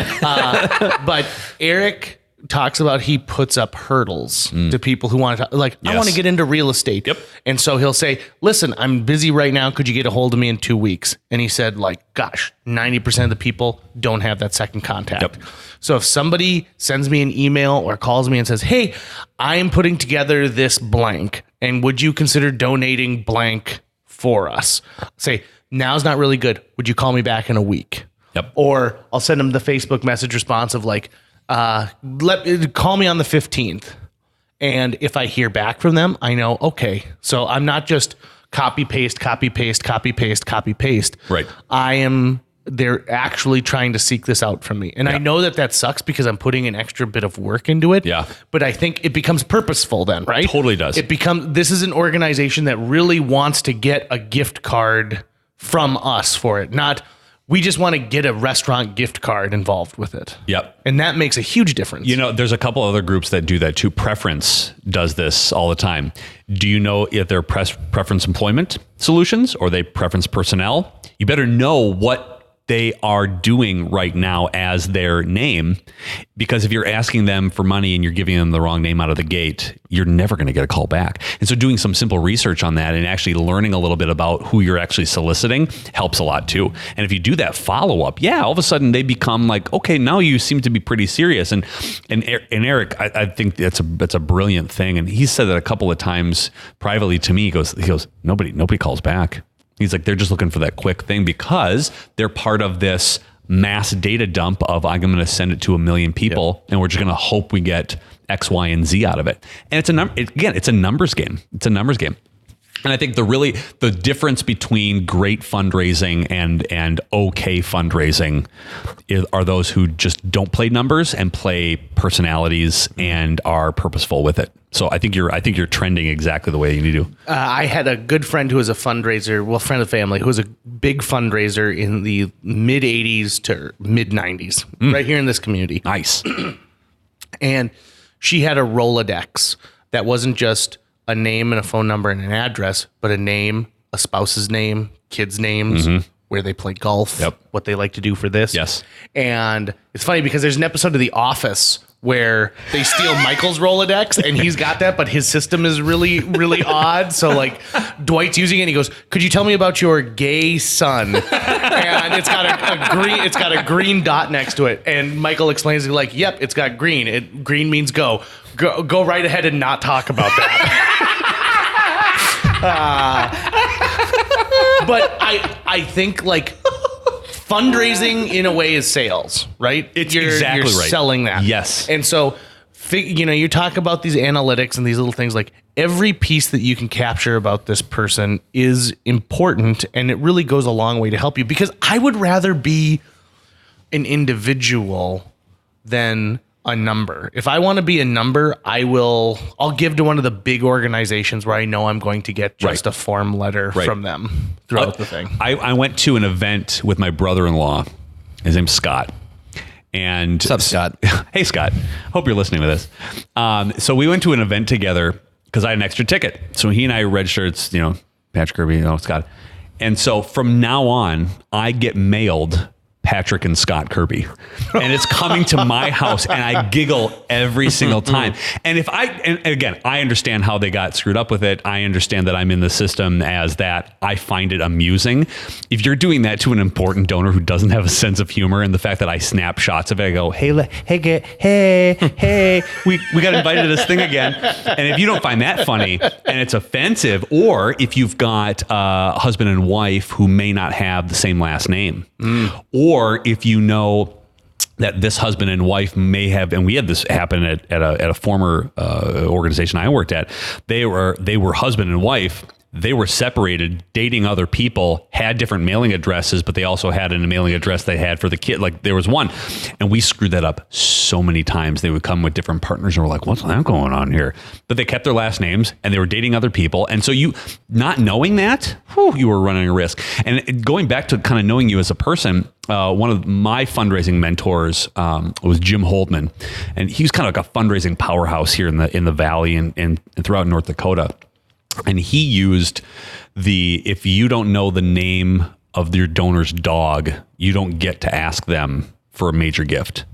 But Eric talks about he puts up hurdles to people who want to, like, I want to get into real estate. Yep. And so he'll say, listen, I'm busy right now. Could you get a hold of me in 2 weeks? And he said, like, gosh, 90% of the people don't have that second contact. Yep. So if somebody sends me an email or calls me and says, hey, I am putting together this blank, and would you consider donating blank for us? Say, now's not really good. Would you call me back in a week? Yep. Or I'll send them the Facebook message response of like, call me on the 15th. And if I hear back from them, I know, okay, so I'm not just copy, paste. Right. They're actually trying to seek this out from me. And I know that sucks because I'm putting an extra bit of work into it. Yeah. But I think it becomes purposeful then, right? Totally does. This is an organization that really wants to get a gift card from us for it. Not, we just want to get a restaurant gift card involved with it. Yep. And that makes a huge difference. You know, there's a couple other groups that do that too. Preference does this all the time. Do you know if they're preference employment solutions or they preference personnel? You better know what they are doing right now as their name, because if you're asking them for money and you're giving them the wrong name out of the gate, you're never going to get a call back. And so doing some simple research on that and actually learning a little bit about who you're actually soliciting helps a lot too. And if you do that follow up, all of a sudden they become like, okay, now you seem to be pretty serious. And Eric, I think that's a brilliant thing. And he said that a couple of times privately to me. He goes, nobody calls back. He's like, they're just looking for that quick thing because they're part of this mass data dump of I'm going to send it to 1 million people and we're just going to hope we get X, Y, and Z out of it. And it's a numbers game. It's a numbers game. And I think the difference between great fundraising and okay fundraising are those who just don't play numbers and play personalities and are purposeful with it. So I think you're trending exactly the way you need to. I had a good friend who was a fundraiser, well, friend of the family, who was a big fundraiser in the mid 80s to mid 90s, right here in this community. Nice. And she had a Rolodex that wasn't just a name and a phone number and an address, but a name, a spouse's name, kids' names, where they play golf, what they like to do for this. Yes. And it's funny because there's an episode of The Office where they steal Michael's Rolodex and he's got that, but his system is really, really odd. So like Dwight's using it and he goes, could you tell me about your gay son? And it's got a green dot next to it. And Michael explains it like, yep, it's got green. Green means go right ahead and not talk about that. But I think like fundraising in a way is sales, right? You're exactly right. Selling that. Yes. And so, you talk about these analytics and these little things, like every piece that you can capture about this person is important. And it really goes a long way to help you, because I would rather be an individual than a number. If I want to be a number, I'll give to one of the big organizations where I know I'm going to get just a form letter from them throughout the thing. I went to an event with my brother-in-law. His name's Scott. And what's up, Scott? Hey, Scott. Hope you're listening to this. So we went to an event together because I had an extra ticket. So he and I registered, Patrick Kirby, Scott. And so from now on, I get mailed Patrick and Scott Kirby, and it's coming to my house, and I giggle every single time. And and again, I understand how they got screwed up with it. I understand that I'm in the system as that. I find it amusing. If you're doing that to an important donor who doesn't have a sense of humor, and the fact that I snap shots of it, I go, hey, we got invited to this thing again. And if you don't find that funny and it's offensive, or if you've got a husband and wife who may not have the same last name, or if you know that this husband and wife may have, and we had this happen at a former organization I worked at, they were husband and wife. They were separated, dating other people, had different mailing addresses, but they also had a mailing address they had for the kid. Like there was one, and we screwed that up so many times. They would come with different partners and we're like, what's that going on here? But they kept their last names and they were dating other people. And so you, not knowing that, you were running a risk. And going back to kind of knowing you as a person, one of my fundraising mentors was Jim Holdman, and he's kind of like a fundraising powerhouse here in the Valley and throughout North Dakota. And he used if you don't know the name of your donor's dog, you don't get to ask them for a major gift.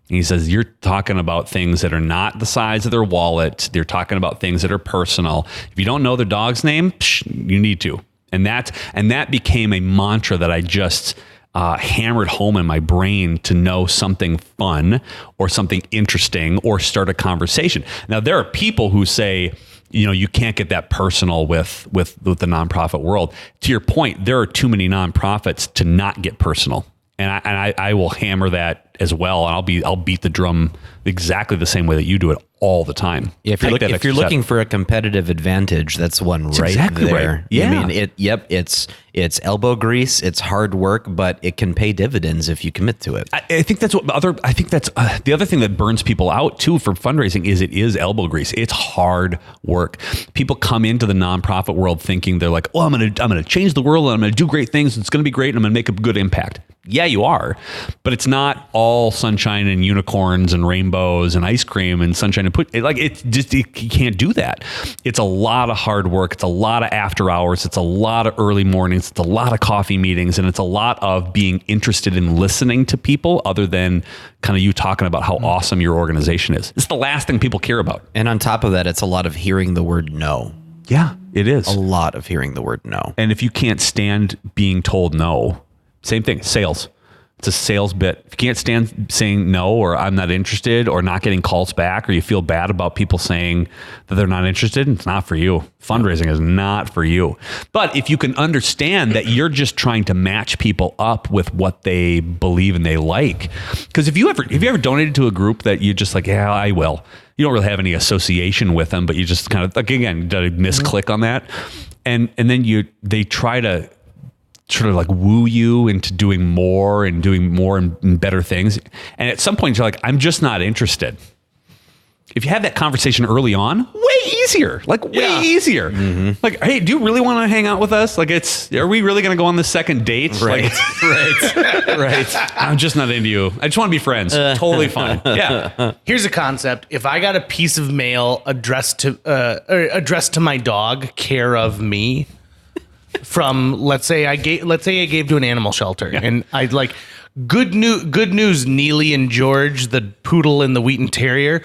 And he says, you're talking about things that are not the size of their wallet. They're talking about things that are personal. If you don't know their dog's name, you need to. And that became a mantra that I just hammered home in my brain to know something fun or something interesting or start a conversation. Now, there are people who say, you can't get that personal with the nonprofit world. To your point, there are too many nonprofits to not get personal. And I will hammer that as well. And I'll beat the drum exactly the same way that you do it all the time. Yeah, if you're looking for a competitive advantage, that's one right exactly there. Right. Yeah. I mean, it's elbow grease, it's hard work, but it can pay dividends if you commit to it. I think that's the other thing that burns people out too for fundraising is it is elbow grease. It's hard work. People come into the nonprofit world thinking they're like, I'm going to change the world and I'm going to do great things. It's going to be great. And I'm going to make a good impact. Yeah, you are, but it's not all sunshine and unicorns and rainbows and ice cream and sunshine and you can't do that. It's a lot of hard work. It's a lot of after hours. It's a lot of early mornings. It's a lot of coffee meetings, and it's a lot of being interested in listening to people other than kind of you talking about how awesome your organization is. It's the last thing people care about. And on top of that, it's a lot of hearing the word no. Yeah, it is. A lot of hearing the word no. And if you can't stand being told no, same thing, sales. It's a sales bit. If you can't stand saying no, or I'm not interested, or not getting calls back, or you feel bad about people saying that they're not interested, it's not for you. Fundraising is not for you. But if you can understand that you're just trying to match people up with what they believe and they like. Because if you ever donated to a group that you just like, yeah, I will. You don't really have any association with them, but you just kind of, like, again, did a misclick on that. And then they try to sort of like woo you into doing more and better things. And at some point you're like, I'm just not interested. If you have that conversation early on, way easier. Mm-hmm. Like, hey, do you really want to hang out with us? Like, are we really going to go on the second date? Right. Right. I'm just not into you. I just want to be friends. Totally fine. Yeah. Here's a concept. If I got a piece of mail addressed to my dog, care of me, from let's say I gave to an animal shelter, and I'd like good news, Neely and George, the poodle and the Wheaton Terrier,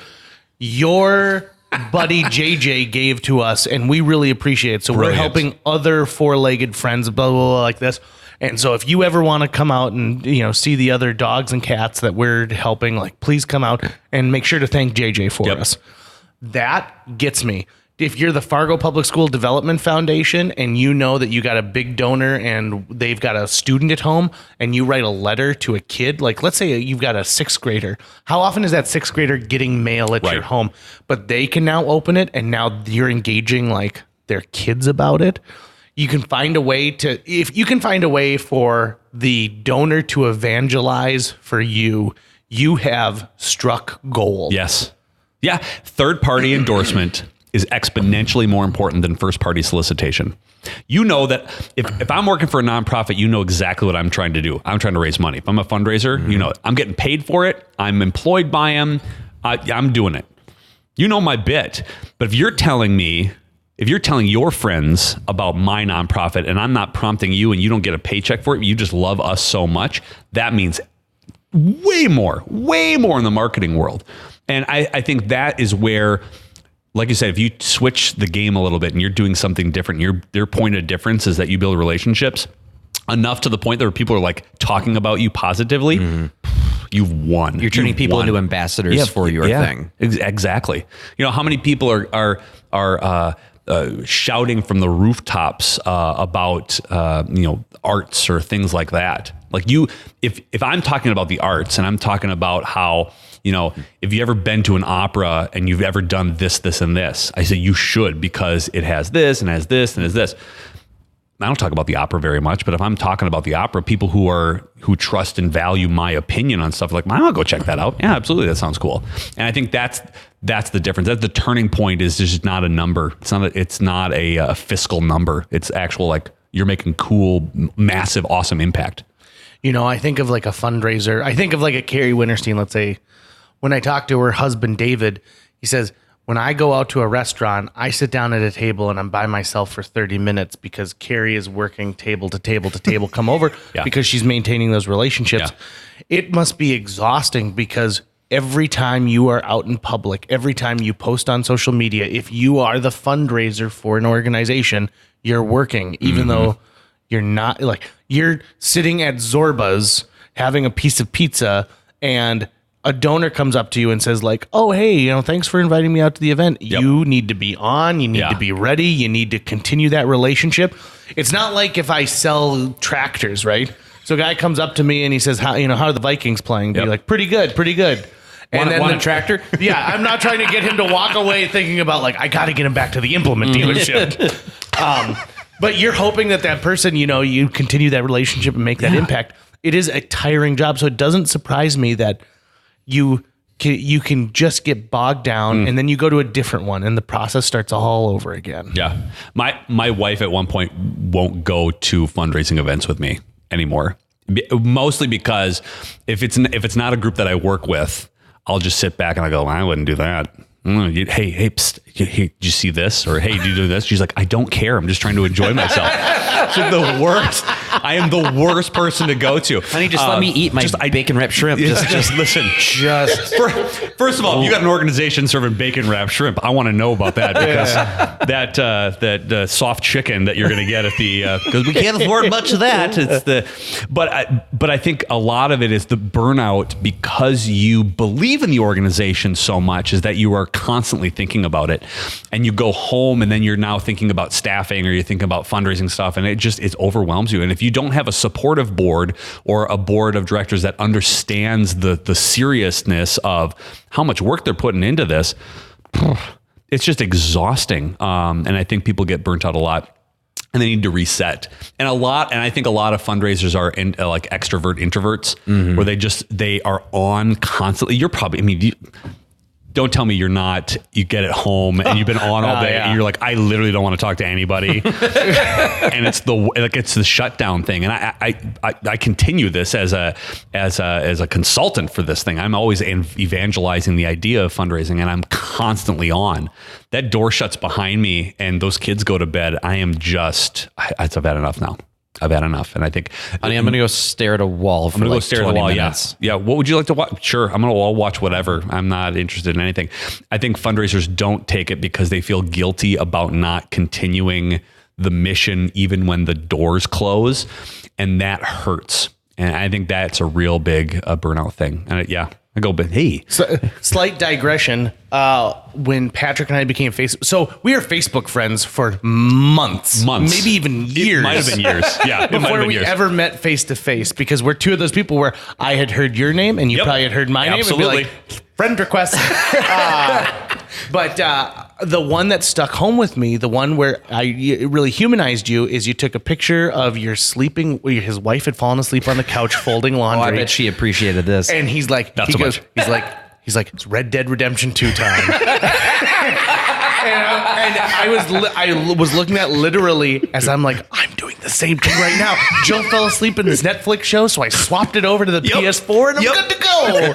your buddy JJ gave to us, and we really appreciate it. So Brilliant. We're helping other four-legged friends, blah, blah, blah, like this. And so if you ever want to come out and see the other dogs and cats that we're helping, like, please come out and make sure to thank JJ for us. That gets me. If you're the Fargo Public School Development Foundation and you know that you got a big donor and they've got a student at home, and you write a letter to a kid, like let's say you've got a sixth grader, how often is that sixth grader getting mail at your home? But they can now open it, and now you're engaging like their kids about it. You can find a way for the donor to evangelize for you, you have struck gold. Yes. Yeah. Third-party endorsement is exponentially more important than first-party solicitation. You know that if I'm working for a nonprofit, you know exactly what I'm trying to do. I'm trying to raise money. If I'm a fundraiser, I'm getting paid for it. I'm employed by them. I'm doing it. You know my bit. But if you're telling me if you're telling your friends about my nonprofit and I'm not prompting you and you don't get a paycheck for it, you just love us so much, that means way more in the marketing world. And I think that is where, like you said, if you switch the game a little bit and you're doing something different, your point of difference is that you build relationships enough to the point that people are like talking about you positively, you've won. You're turning people into ambassadors for your thing. Exactly. You know, how many people are shouting from the rooftops about arts or things like that. Like if I'm talking about the arts and I'm talking about how, if you ever been to an opera and you've ever done this, and this, I say you should, because it has this and has this and has this. I don't talk about the opera very much, but if I'm talking about the opera, people who trust and value my opinion on stuff, like, I'll go check that out. Yeah, absolutely. That sounds cool. And I think that's the difference. That's the turning point. Is just not a number. It's not a fiscal number. It's actual, like, you're making cool, massive, awesome impact. I think of like a fundraiser. I think of like a Carrie Winterstein, let's say. When I talk to her husband, David, he says, when I go out to a restaurant, I sit down at a table and I'm by myself for 30 minutes because Carrie is working table to table to table, come over because she's maintaining those relationships. Yeah. It must be exhausting because every time you are out in public, every time you post on social media, if you are the fundraiser for an organization, you're working, even though you're not. Like, you're sitting at Zorba's having a piece of pizza and a donor comes up to you and says, like, oh, hey, thanks for inviting me out to the event. Yep. You need to be on. You need to be ready. You need to continue that relationship. It's not like if I sell tractors, right? So a guy comes up to me and he says, how are the Vikings playing? Be like, pretty good. And want a tractor? Yeah, I'm not trying to get him to walk away thinking about, like, I got to get him back to the implement dealership. But you're hoping that person, you continue that relationship and make that impact. It is a tiring job. So it doesn't surprise me that you can just get bogged down and then you go to a different one and the process starts all over again. Yeah. My wife at one point won't go to fundraising events with me anymore. Mostly because if it's not a group that I work with, I'll just sit back and I go, I wouldn't do that. Hey, psst, hey, did you see this? Or, hey, did you do this? She's like, I don't care. I'm just trying to enjoy myself. She's the worst. I am the worst person to go to. Honey, just let me eat my bacon wrapped shrimp. Just listen. First of all, if you got an organization serving bacon wrapped shrimp, I want to know about that, because that soft chicken that you're going to get at the, because we can't afford much of that. But I think a lot of it is the burnout, because you believe in the organization so much, is that you are constantly thinking about it, and you go home and then you're now thinking about staffing, or you're thinking about fundraising stuff, and it overwhelms you. And if you don't have a supportive board or a board of directors that understands the seriousness of how much work they're putting into this, it's just exhausting. And I think people get burnt out a lot, and they need to reset. And I think a lot of fundraisers are like extrovert introverts, where they are on constantly. You're probably, don't tell me you're not. You get it home and you've been on all day and you're like, I literally don't want to talk to anybody. And it's the shutdown thing. And I continue this as a consultant for this thing. I'm always evangelizing the idea of fundraising, and I'm constantly on. That door shuts behind me and those kids go to bed. I've had enough now. I've had enough. And I think, honey, I'm going to go stare at a wall for like 20 minutes. Yeah. What would you like to watch? Sure. I'm going to watch whatever. I'm not interested in anything. I think fundraisers don't take it because they feel guilty about not continuing the mission, even when the doors close. And that hurts. And I think that's a real big burnout thing. And I go, but hey. Slight digression. When Patrick and I became so we were Facebook friends for months, maybe even years. It might have been years. Yeah. Before we ever met face to face, because we're two of those people where I had heard your name and you probably had heard my name. Absolutely. And be like, friend request. But the one that stuck home with me, the one where it really humanized you, is you took a picture of your sleeping, where his wife had fallen asleep on the couch folding laundry. I bet she appreciated this. And he's like, he's like, it's Red Dead Redemption 2 time. and I was looking at literally as I'm like, I'm doing the same thing right now. Jill fell asleep in this Netflix show, so I swapped it over to the PS4 and I'm good to go.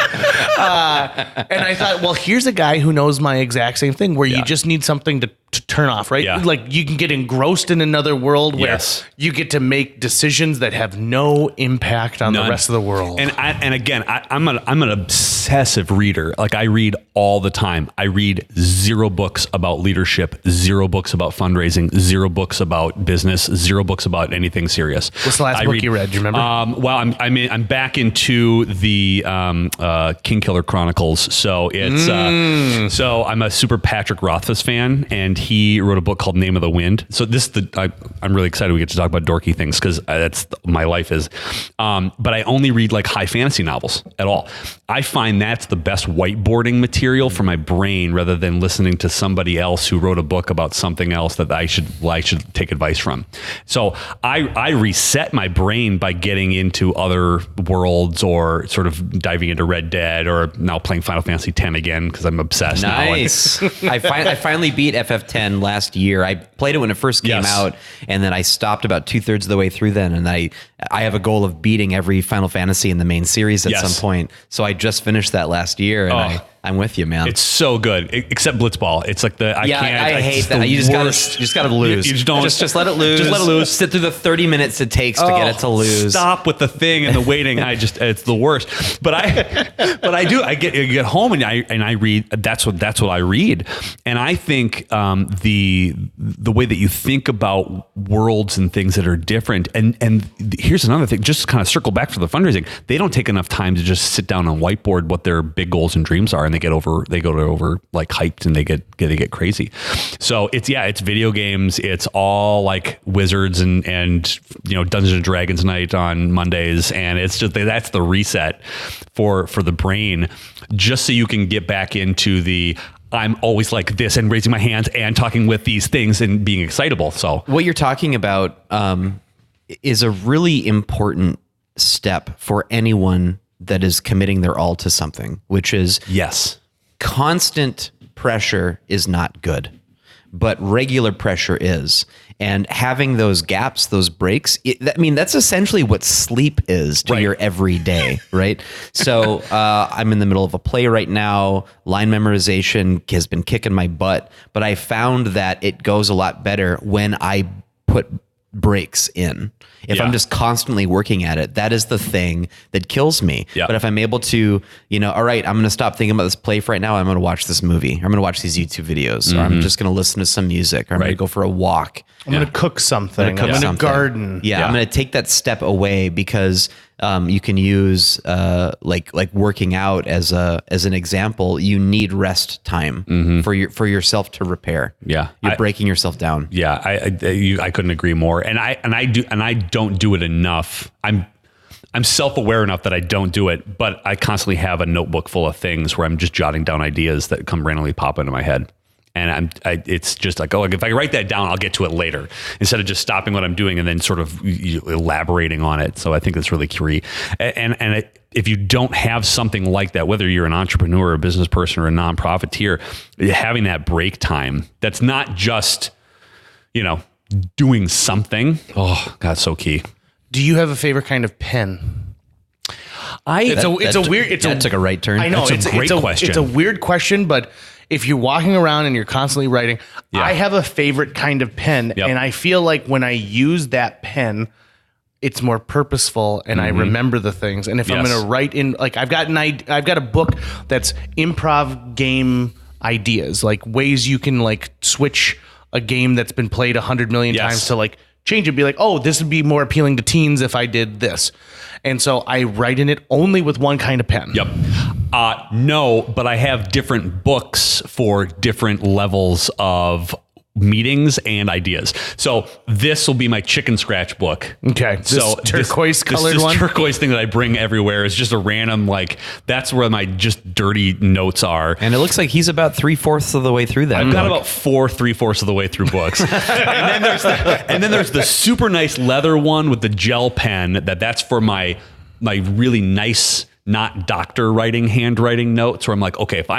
And I thought, well, here's a guy who knows my exact same thing, where you just need something to turn off, right? Yeah. Like you can get engrossed in another world where Yes. you get to make decisions that have no impact on the None. rest of the world. And again, I'm an obsessive reader. Like I read all the time. I read 0 books about leadership, 0 books about fundraising, 0 books about business, 0 books about anything serious. What's the last book you read? Do you remember? Well, I'm back into the King Killer Chronicles. So it's so I'm a super Patrick Rothfuss fan, and he wrote a book called Name of the Wind. So I'm really excited we get to talk about dorky things because that's my life is. But I only read like high fantasy novels at all. I find that's the best whiteboarding material for my brain rather than listening to somebody else who wrote a book about something else that I should take advice from. So I reset my brain by getting into other worlds or sort of diving into Red Dead or now playing Final Fantasy X again because I'm obsessed now. Nice. I finally beat FF10 last year. I played it when it first came out, and then I stopped about 2/3 of the way through then. And I have a goal of beating every Final Fantasy in the main series at some point. So I just finished that last year, and I'm with you, man. It's so good, except Blitzball. It's like I hate that. You just gotta lose. You just don't just let it lose. Just let it lose. Sit through the 30 minutes it takes to get it to lose. Stop with the thing and the waiting. It's the worst. But I get home and I read. That's what I read, and I think the way that you think about worlds and things that are different. And here's another thing. Just to kind of circle back to the fundraising. They don't take enough time to just sit down and whiteboard what their big goals and dreams are, and they go over like hyped and they get crazy. So it's video games. It's all like Wizards and Dungeons and Dragons night on Mondays, and it's just that's the reset for the brain, just so you can get back into the I'm always like this and raising my hands and talking with these things and being excitable. So what you're talking about is a really important step for anyone that is committing their all to something, which is constant pressure is not good, but regular pressure is. And having those gaps, those breaks, that's essentially what sleep is to your everyday, right? So I'm in the middle of a play right now. Line memorization has been kicking my butt, but I found that it goes a lot better when I put breaks in. If I'm just constantly working at it, that is the thing that kills me. But if I'm able to, all right, I'm going to stop thinking about this play for right now. I'm going to watch this movie. I'm going to watch these YouTube videos, or I'm just going to listen to some music, or I'm going to go for a walk. I'm going to cook something. I'm going to garden. I'm going to take that step away because you can use like working out as an example. You need rest time for yourself to repair. You're breaking yourself down. I couldn't agree more. And I don't do it enough. I'm self-aware enough that I don't do it, but I constantly have a notebook full of things where I'm just jotting down ideas that come randomly pop into my head. And it's just like, if I write that down, I'll get to it later, instead of just stopping what I'm doing and then sort of elaborating on it. So I think that's really key. And if you don't have something like that, whether you're an entrepreneur, a business person, or a nonprofiteer, having that break time, that's not just, doing something. Oh God, so key. Do you have a favorite kind of pen? That took a right turn. I know it's a great question. It's a weird question, but if you're walking around and you're constantly writing, I have a favorite kind of pen, and I feel like when I use that pen, it's more purposeful, and I remember the things. And if I'm going to write in, like I've got a book that's improv game ideas, like ways you can like switch a game that's been played 100 million times to like change it, be like, oh, this would be more appealing to teens if I did this. And so I write in it only with one kind of pen. No, but I have different books for different levels of meetings and ideas. So this will be my chicken scratch book. Okay. So turquoise colored this one? turquoise thing that I bring everywhere is just a random, that's where my just dirty notes are. And it looks like he's about 3/4 of the way through that. I've got about 3/4 of the way through books. and then there's the super nice leather one with the gel pen that's for my really nice, not doctor handwriting notes, where I'm like, okay, if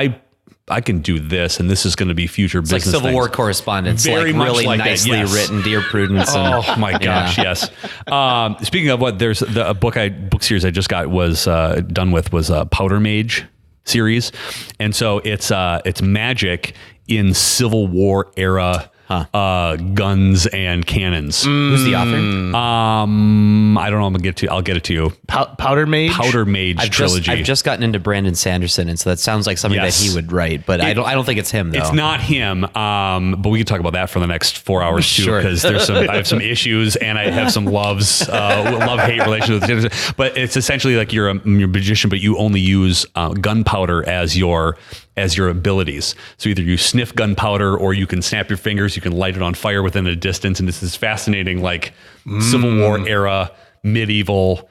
I can do this, and this is going to be future business. It's like Civil things. War correspondence, Very much really like nicely that, yes. written, Dear Prudence. Oh my gosh, yes. Speaking of what, there's the book series I just got was done with was a Powder Mage series, and so it's magic in Civil War era guns and cannons. Who's the author? I don't know. I'll get it to you. Powder Mage? Powder Mage trilogy. I've just gotten into Brandon Sanderson, and so that sounds like something that he would write, but I don't think it's him though. It's not him. But we can talk about that for the next 4 hours too, Sure. because I have some issues and I have some love-hate relations with it. But it's essentially like you're a magician, but you only use gunpowder as your abilities. So either you sniff gunpowder or you can snap your fingers, you can light it on fire within a distance. And this is fascinating, like Civil War era, medieval.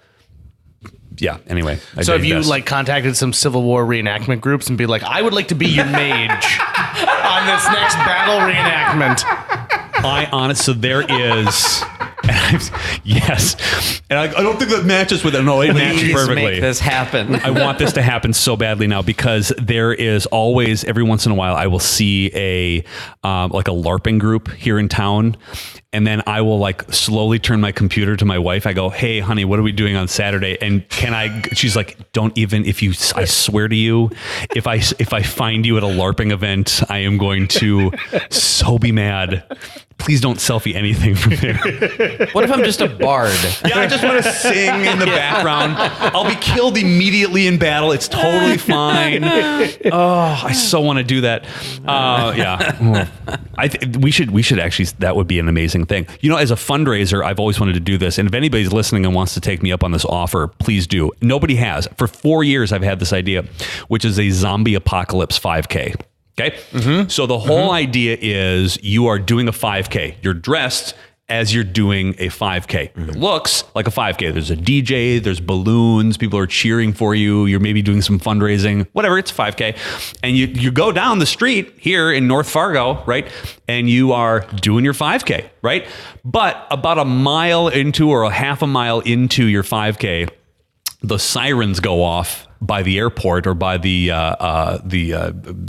Yeah, anyway. So have you like contacted some Civil War reenactment groups and be like, I would like to be your mage on this next battle reenactment? So there is... yes. And I don't think that matches with it. No, it matches perfectly. Make this happen. I want this to happen so badly now, because there is always, every once in a while, I will see a LARPing group here in town. And then I will like slowly turn my computer to my wife. I go, hey, honey, what are we doing on Saturday? And she's like, don't even, I swear to you, if I find you at a LARPing event, I am going to so be mad. Please don't selfie anything from there. What if I'm just a bard? Yeah, I just want to sing in the background. I'll be killed immediately in battle. It's totally fine. Oh, I so want to do that. Yeah. We should actually, that would be an amazing thing. You know, as a fundraiser, I've always wanted to do this. And if anybody's listening and wants to take me up on this offer, please do. Nobody has. For 4 years, I've had this idea, which is a zombie apocalypse 5K. Okay. Mm-hmm. So the whole idea is you are doing a 5K. You're dressed as you're doing a 5K. Mm-hmm. It looks like a 5K. There's a DJ, there's balloons, people are cheering for you. You're maybe doing some fundraising, whatever, it's 5K. And you go down the street here in North Fargo, right? And you are doing your 5K, right? But about a mile into or a half a mile into your 5K, the sirens go off by the airport or by the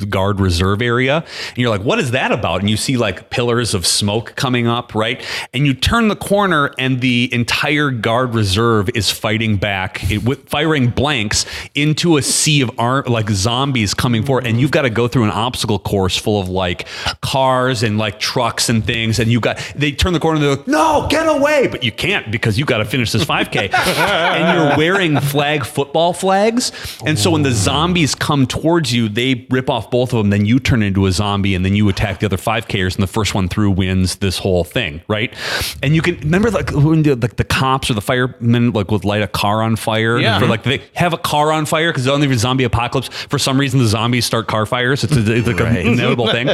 guard reserve area. And you're like, what is that about? And you see like pillars of smoke coming up, right? And you turn the corner and the entire guard reserve is fighting back, firing blanks into a sea of like zombies coming forward. And you've got to go through an obstacle course full of like cars and like trucks and things. And they turn the corner and they're like, no, get away. But you can't, because you got to finish this 5K. And you're wearing football flags. And so when the zombies come towards you, they rip off both of them. Then you turn into a zombie and then you attack the other 5Kers. And the first one through wins this whole thing, right? And you can remember like when the cops or the firemen like would light a car on fire. Yeah. For like they have a car on fire because only a zombie apocalypse. For some reason, the zombies start car fires. It's like an inevitable thing.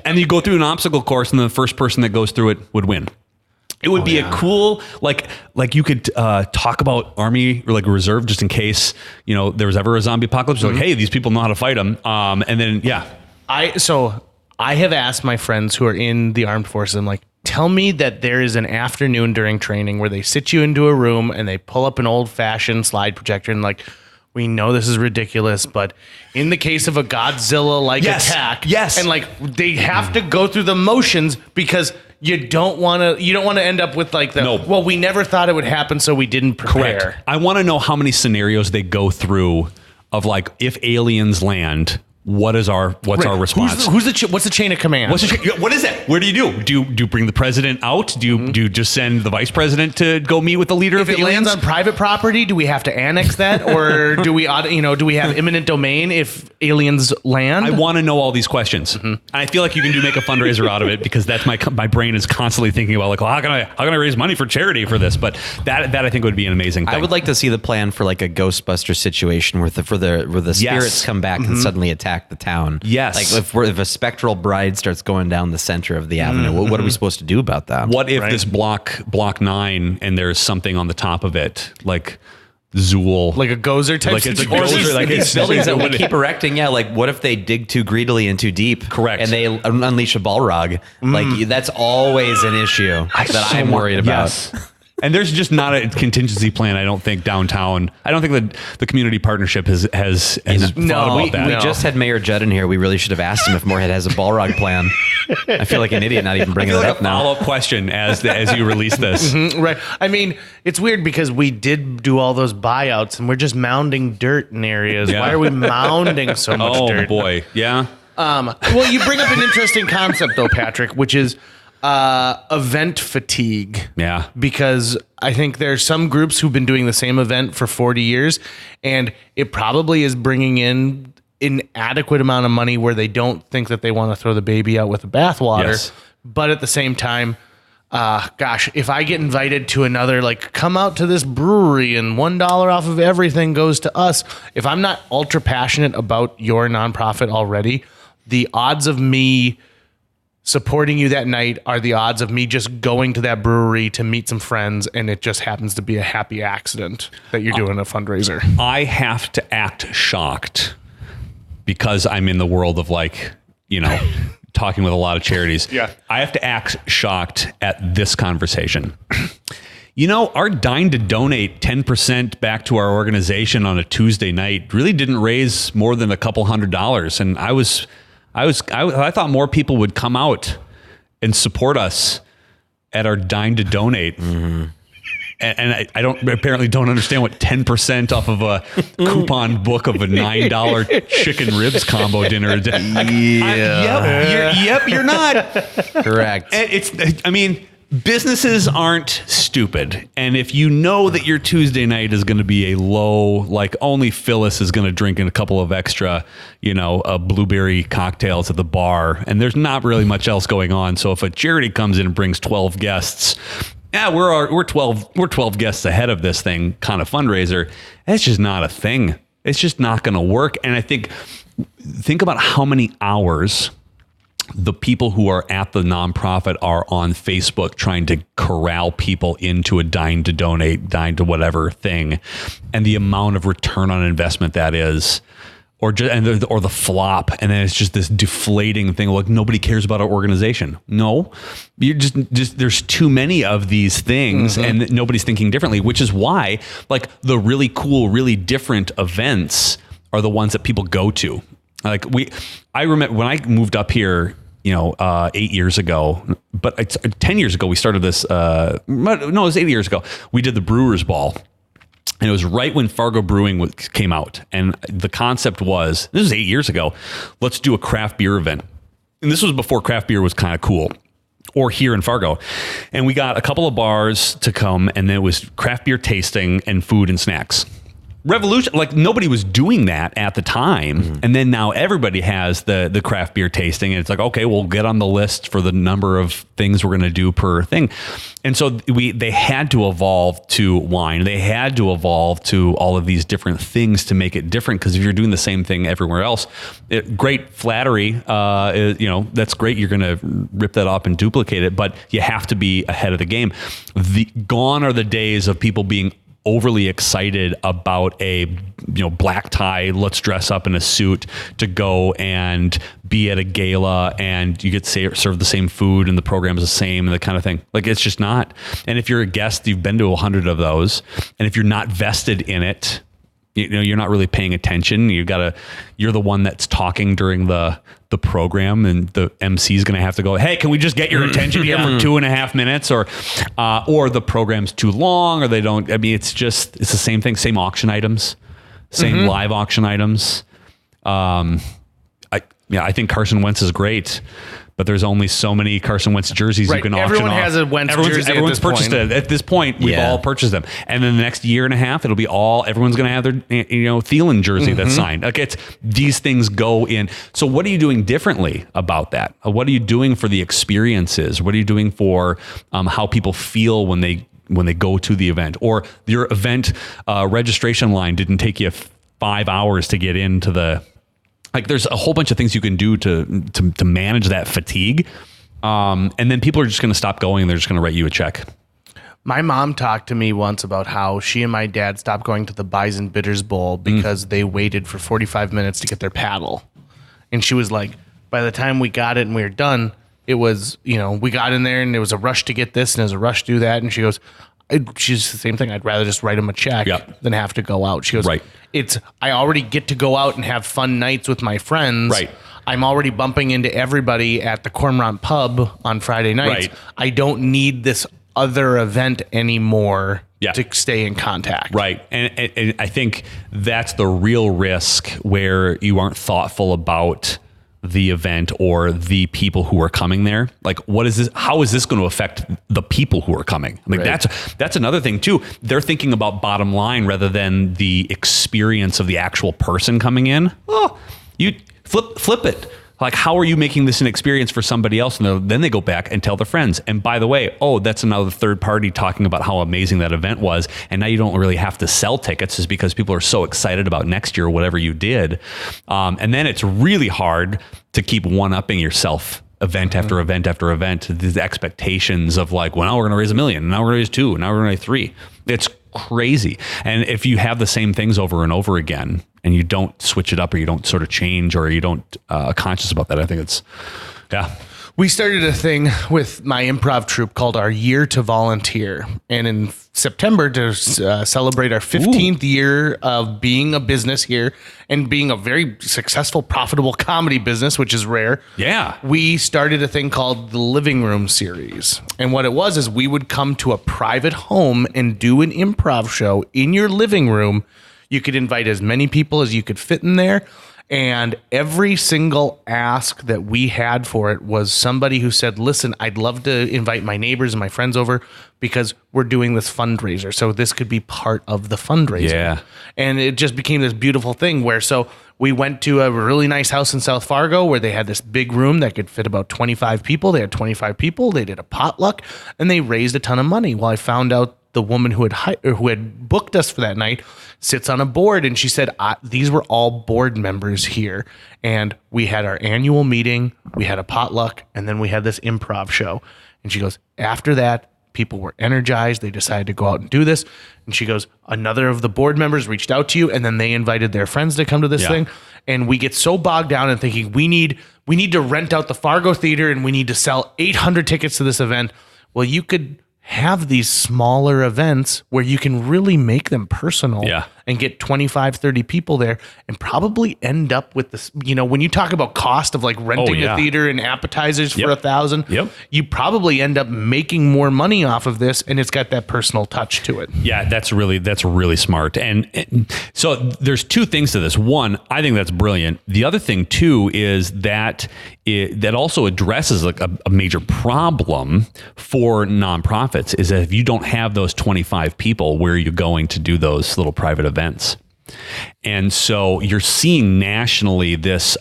And you go through an obstacle course and the first person that goes through it would win. It would be a cool, like you could talk about Army or like Reserve just in case, you know, there was ever a zombie apocalypse. Like, hey, these people know how to fight them. And then, yeah. So I have asked my friends who are in the armed forces, I'm like, tell me that there is an afternoon during training where they sit you into a room and they pull up an old fashioned slide projector and like, we know this is ridiculous, but in the case of a Godzilla-like attack, and like they have to go through the motions because you don't want to end up with like well, we never thought it would happen, so we didn't prepare. Correct. I want to know how many scenarios they go through of like, if aliens land, what's our response? What's the chain of command? What is that? Where do you do? Do you bring the president out? Do you just send the vice president to go meet with the leader of aliens? If it lands on private property, do we have to annex that, or do we have eminent domain if aliens land? I want to know all these questions. And I feel like you can make a fundraiser out of it, because that's my brain is constantly thinking about like, well, how can I raise money for charity for this? But that I think would be an amazing thing. I would like to see the plan for like a Ghostbuster situation where the spirits come back and suddenly attack the town. Yes. Like if a spectral bride starts going down the center of the avenue, what are we supposed to do about that? What if this block 9 and there's something on the top of it, like Zool, like a Gozer type, like it's a Gozer, like these buildings that we keep erecting. Yeah, like what if they dig too greedily and too deep? Correct. And they unleash a Balrog. Like that's always an issue that I'm worried about. Yes. And there's just not a contingency plan, I don't think, downtown. I don't think that the community partnership has thought about that. We just had Mayor Judd in here. We really should have asked him if Moorhead has a Balrog plan. I feel like an idiot not even bringing it up now. Follow-up question as you release this. Right. I mean, it's weird because we did do all those buyouts and we're just mounding dirt in areas. Yeah. Why are we mounding so much dirt? Oh, boy. Yeah. Well, you bring up an interesting concept, though, Patrick, which is Event fatigue. Yeah. Because I think there's some groups who've been doing the same event for 40 years, and it probably is bringing in an adequate amount of money where they don't think that they want to throw the baby out with the bathwater. Yes. But at the same time, gosh, if I get invited to another, like, come out to this brewery and $1 off of everything goes to us. If I'm not ultra passionate about your nonprofit already, the odds of me supporting you that night are the odds of me just going to that brewery to meet some friends, and it just happens to be a happy accident that you're doing a fundraiser. I have to act shocked because I'm in the world of, like, you know, talking with a lot of charities. Yeah. I have to act shocked at this conversation. You know, our Dine to Donate 10% back to our organization on a Tuesday night really didn't raise more than a couple $100. And I thought more people would come out and support us at our Dine to Donate. Mm-hmm. And I apparently don't understand what 10% off of a coupon book of a $9 chicken ribs combo dinner. You're not Correct. I mean, businesses aren't stupid. And if you know that your Tuesday night is going to be a low, like only Phyllis is going to drink in a couple of extra, blueberry cocktails at the bar, and there's not really much else going on. So if a charity comes in and brings 12 guests, we're 12 guests ahead of this thing kind of fundraiser. It's just not a thing. It's just not going to work. And I think about how many hours the people who are at the nonprofit are on Facebook trying to corral people into a Dine to Donate, Dine to whatever thing, and the amount of return on investment that is. Or the flop, and then it's just this deflating thing. Like, nobody cares about our organization. No, you just there's too many of these things, and nobody's thinking differently. Which is why, like, the really cool, really different events are the ones that people go to. Like, I remember when I moved up here, 8 years ago, but it's 10 years ago we started this. No, it was 8 years ago. We did the Brewers Ball. And it was right when Fargo Brewing came out. And the concept was, this was 8 years ago, let's do a craft beer event. And this was before craft beer was kind of cool, or here in Fargo. And we got a couple of bars to come, and then it was craft beer tasting and food and snacks. Revolution, like, nobody was doing that at the time. And then now everybody has the craft beer tasting, and it's like, okay, we'll get on the list for the number of things we're going to do per thing. And so they had to evolve to wine. They had to evolve to all of these different things to make it different. Because if you're doing the same thing everywhere else, great flattery, that's great. You're going to rip that up and duplicate it, but you have to be ahead of the game. Gone are the days of people being overly excited about a black tie, let's dress up in a suit to go and be at a gala, and you get served the same food and the program is the same and the kind of thing. Like, it's just not. And if you're a guest, you've been to 100 of those, and if you're not vested in it, you're not really paying attention. You're the one that's talking during the program, and the MC is going to have to go, hey, can we just get your attention here for 2.5 minutes? Or the program's too long, or they don't. I mean, it's the same thing. Same auction items, same live auction items. I think Carson Wentz is great, but there's only so many Carson Wentz jerseys you can auction off. Everyone has a Wentz jersey. Everyone's purchased it. At this point, we've all purchased them. And then the next year and a half, it'll be everyone's going to have their Thielen jersey that's signed. Like, these things go in. So what are you doing differently about that? What are you doing for the experiences? What are you doing for how people feel when they go to the event? Or your event registration line didn't take you 5 hours to get into the... Like, there's a whole bunch of things you can do to manage that fatigue. And then people are just going to stop going, and they're just going to write you a check. My mom talked to me once about how she and my dad stopped going to the Bison Bitters Bowl because they waited for 45 minutes to get their paddle. And she was like, by the time we got it and we were done, it was, we got in there and there was a rush to get this and there was a rush to do that. And she goes, she's the same thing. I'd rather just write them a check than have to go out. She goes, right. I already get to go out and have fun nights with my friends. Right. I'm already bumping into everybody at the Cormorant Pub on Friday nights. Right. I don't need this other event anymore to stay in contact. Right. And I think that's the real risk, where you aren't thoughtful about the event or the people who are coming there. Like, what is this? How is this going to affect the people who are coming? Like, that's another thing too. They're thinking about bottom line rather than the experience of the actual person coming in. Oh, you flip it. Like, how are you making this an experience for somebody else? And then they go back and tell their friends. And by the way, that's another third party talking about how amazing that event was. And now you don't really have to sell tickets, is because people are so excited about next year, whatever you did. And then it's really hard to keep one-upping yourself event after event after event. These expectations of like, well, now we're going to raise $1 million. Now we're going to raise $2 million. Now we're going to raise $3 million. It's crazy. And if you have the same things over and over again and you don't switch it up, or you don't sort of change, or you don't conscious about that, I think it's, yeah. We started a thing with my improv troupe called our Year to Volunteer. And in September, to celebrate our 15th year of being a business here and being a very successful, profitable comedy business, which is rare. Yeah. We started a thing called the Living Room Series. And what it was is we would come to a private home and do an improv show in your living room. You could invite as many people as you could fit in there. And every single ask that we had for it was somebody who said, listen, I'd love to invite my neighbors and my friends over because we're doing this fundraiser. So this could be part of the fundraiser. Yeah. And it just became this beautiful thing where, so we went to a really nice house in South Fargo where they had this big room that could fit about 25 people. They had 25 people. They did a potluck and they raised a ton of money. Well, I found out the woman who had booked us for that night sits on a board, and she said, these were all board members here. And we had our annual meeting, we had a potluck, and then we had this improv show. And she goes, after that, people were energized. They decided to go out and do this. And she goes, another of the board members reached out to you, and then they invited their friends to come to this thing. And we get so bogged down in thinking we need to rent out the Fargo Theater and we need to sell 800 tickets to this event. Well, you could have these smaller events where you can really make them personal and get 25, 30 people there and probably end up with this, when you talk about cost of like renting a theater and appetizers for $1,000, you probably end up making more money off of this, and it's got that personal touch to it. Yeah, that's really smart. And so there's two things to this. One, I think that's brilliant. The other thing too is that that also addresses like a major problem for nonprofits, is that if you don't have those 25 people, where are you going to do those little private events? And so you're seeing nationally this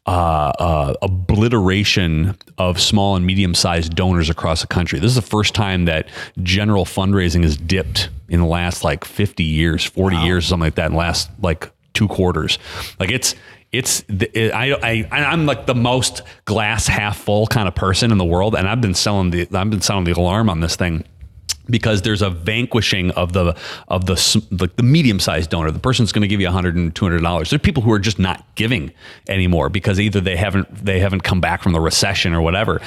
obliteration of small and medium-sized donors across the country. This is the first time that general fundraising has dipped in the last like 50 years, 40 years, something like that, in the last like 2 quarters. Like I'm like the most glass half full kind of person in the world, and I've been sounding the alarm on this thing, because there's a vanquishing of the medium-sized donor. The person's going to give you $100 and $200. There's people who are just not giving anymore because either they haven't come back from the recession or whatever.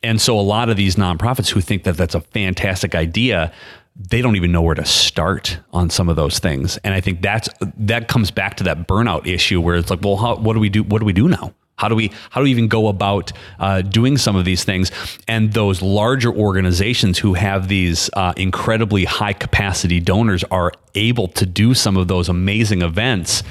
And so a lot of these nonprofits who think that that's a fantastic idea, they don't even know where to start on some of those things. And I think that comes back to that burnout issue where it's like, well, what do we do? What do we do now? How do we even go about doing some of these things? And those larger organizations who have these incredibly high capacity donors are able to do some of those amazing events.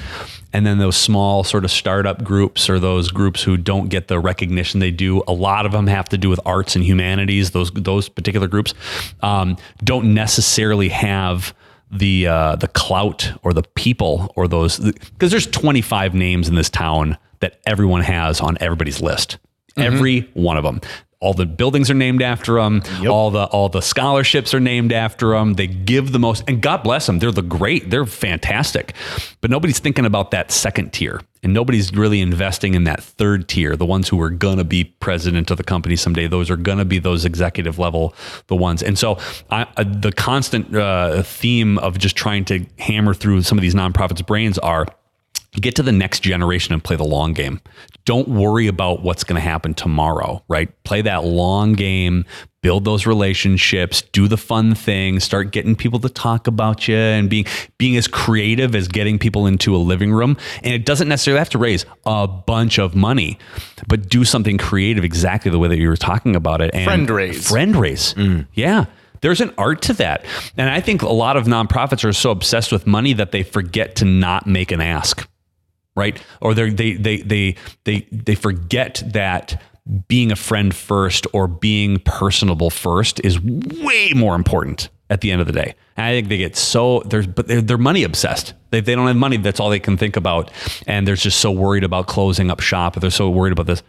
And then those small sort of startup groups, or those groups who don't get the recognition they do, a lot of them have to do with arts and humanities. Those particular groups don't necessarily have the clout or the people, or those, because there's 25 names in this town that everyone has on everybody's list. Every one of them. All the buildings are named after them. All the scholarships are named after them. They give the most, and God bless them. They're fantastic. But nobody's thinking about that second tier, and nobody's really investing in that third tier. The ones who are going to be president of the company someday, those are going to be those executive level, the ones. And so the constant theme of just trying to hammer through some of these nonprofits' brains are, get to the next generation and play the long game. Don't worry about what's going to happen tomorrow, right? Play that long game, build those relationships, do the fun things, start getting people to talk about you, and being as creative as getting people into a living room. And it doesn't necessarily have to raise a bunch of money, but do something creative exactly the way that you were talking about it. And friend raise. Yeah. There's an art to that. And I think a lot of nonprofits are so obsessed with money that they forget to not make an ask. right? Or they forget that being a friend first or being personable first is way more important at the end of the day. And I think they get they're money obsessed. They don't have money. That's all they can think about. And they're just so worried about closing up shop. They're so worried about this.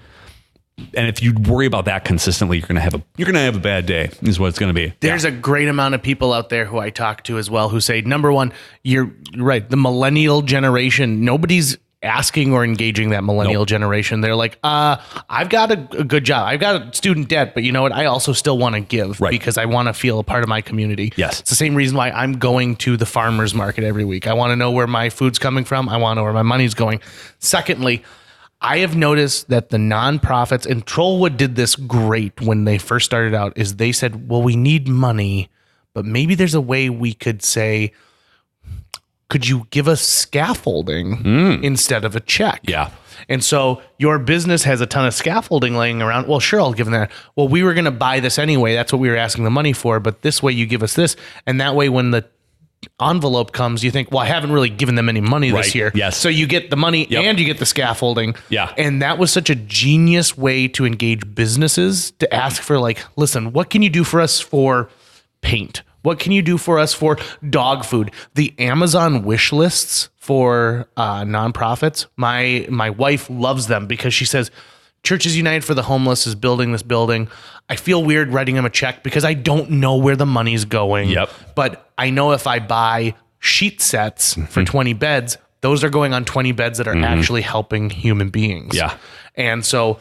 And if you worry about that consistently, you're going to have a bad day is what it's going to be. There's a great amount of people out there who I talk to as well who say, number one, you're right. The millennial generation, nobody's asking or engaging that millennial generation. They're like, I've got a good job. I've got a student debt, but you know what? I also still want to give because I want to feel a part of my community. Yes. It's the same reason why I'm going to the farmer's market every week. I want to know where my food's coming from. I want to know where my money's going. Secondly, I have noticed that the nonprofits, and Trollwood did this great when they first started out, is they said, well, we need money, but maybe there's a way we could say, could you give us scaffolding instead of a check? Yeah. And so your business has a ton of scaffolding laying around. Well, sure, I'll give them that. Well, we were going to buy this anyway. That's what we were asking the money for. But this way you give us this. And that way when the envelope comes, you think, well, I haven't really given them any money this year. Yes. So you get the money and you get the scaffolding. Yeah. And that was such a genius way to engage businesses to ask for, like, listen, what can you do for us for paint? What can you do for us for dog food? The Amazon wish lists for nonprofits. My wife loves them because she says, Churches United for the Homeless is building this building. I feel weird writing them a check because I don't know where the money's going. Yep. But I know if I buy sheet sets for 20 beds, those are going on 20 beds that are actually helping human beings. Yeah. And so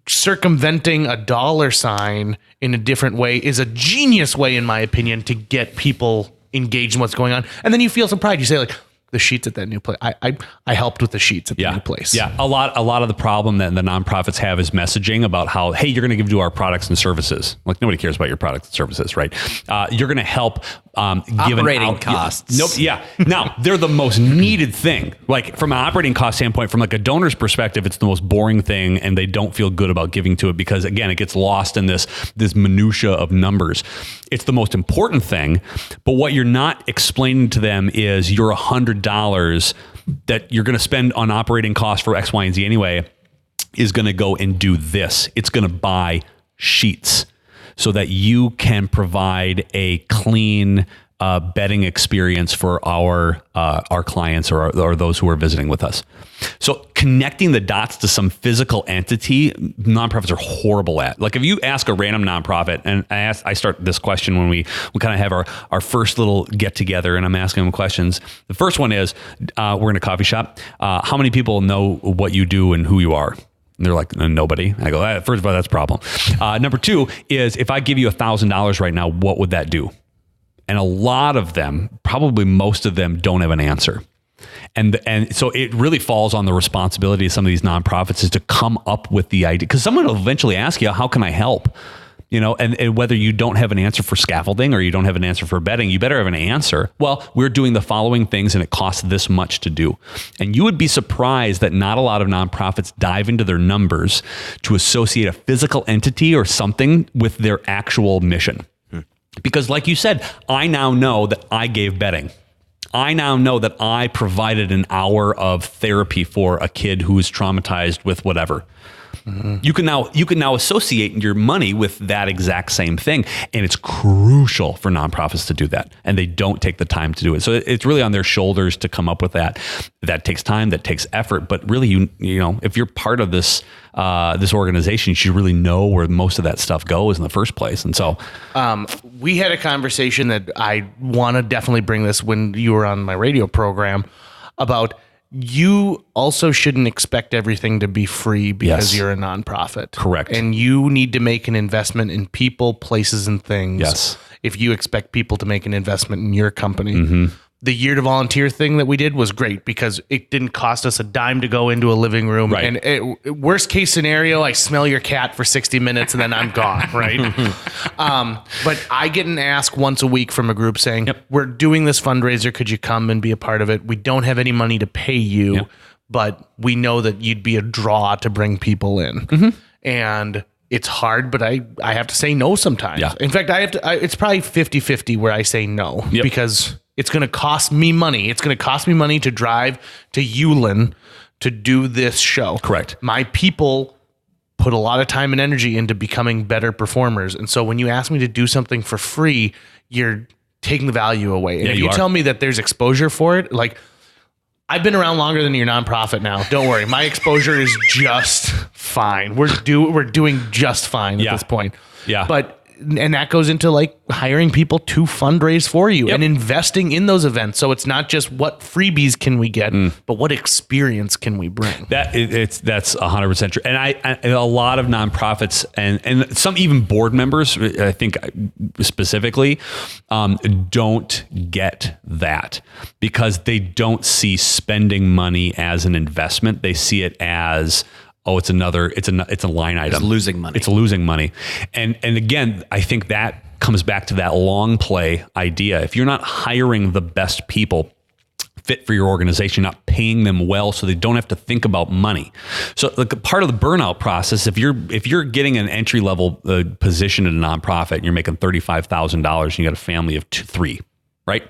circumventing a dollar sign in a different way is a genius way, in my opinion, to get people engaged in what's going on. And then you feel some pride. You say, like, the sheets at that new place. I helped with the sheets at the new place. Yeah. A lot of the problem that the nonprofits have is messaging about how, hey, you're going to give to our products and services. Like, nobody cares about your products and services, right? You're going to help operating costs. Nope. Yeah. Now, they're the most needed thing. Like, from an operating cost standpoint, from like a donor's perspective, it's the most boring thing, and they don't feel good about giving to it because, again, it gets lost in this minutia of numbers. It's the most important thing, but what you're not explaining to them is your $100 that you're going to spend on operating costs for X, Y, and Z anyway is going to go and do this. It's going to buy sheets so that you can provide a clean bedding experience for our clients or those who are visiting with us. So connecting the dots to some physical entity, nonprofits are horrible at. Like, if you ask a random nonprofit, and I start this question when we kind of have our first little get together, and I'm asking them questions. The first one is, we're in a coffee shop. How many people know what you do and who you are? And they're like, nobody. I go, first of all, that's a problem. Number two is, if I give you $1,000 right now, what would that do? And a lot of them, probably most of them, don't have an answer. And so it really falls on the responsibility of some of these nonprofits is to come up with the idea, because someone will eventually ask you, how can I help? You know, and whether you don't have an answer for scaffolding or you don't have an answer for bedding, you better have an answer. Well, we're doing the following things and it costs this much to do. And you would be surprised that not a lot of nonprofits dive into their numbers to associate a physical entity or something with their actual mission. Because like you said, I now know that I gave bedding. I now know that I provided an hour of therapy for a kid who is traumatized with whatever. Mm-hmm. You can now associate your money with that exact same thing, and it's crucial for nonprofits to do that, and they don't take the time to do it. So it's really on their shoulders to come up with that. That takes time, that takes effort, but really, you know, if you're part of this organization, you should really know where most of that stuff goes in the first place. And so, we had a conversation that I want to definitely bring this when you were on my radio program about. You also shouldn't expect everything to be free because you're a nonprofit. Correct. And you need to make an investment in people, places, and things. Yes. If you expect people to make an investment in your company. Mm-hmm. The year to volunteer thing that we did was great because it didn't cost us a dime to go into a living room. Right. And worst case scenario, I smell your cat for 60 minutes and then I'm gone, right? But I get an ask once a week from a group saying, we're doing this fundraiser. Could you come and be a part of it? We don't have any money to pay you, but we know that you'd be a draw to bring people in. Mm-hmm. And it's hard, but I have to say no sometimes. Yeah. In fact, it's probably 50-50 where I say no because It's going to cost me money. It's going to cost me money to drive to Yulin to do this show. Correct. My people put a lot of time and energy into becoming better performers. And so when you ask me to do something for free, you're taking the value away. And if you tell me that there's exposure for it, like, I've been around longer than your nonprofit now. Don't worry. My exposure is just fine. We're doing just fine at this point. Yeah. And that goes into like hiring people to fundraise for you and investing in those events. So it's not just what freebies can we get, but what experience can we bring? That's 100% true. And I a lot of nonprofits and some even board members, I think specifically, don't get that because they don't see spending money as an investment. They see it as, oh, it's a line item. It's losing money. It's losing money. And again, I think that comes back to that long play idea. If you're not hiring the best people fit for your organization, not paying them well so they don't have to think about money. So like part of the burnout process, if you're getting an entry level position in a nonprofit and you're making $35,000 and you got a family of three, right?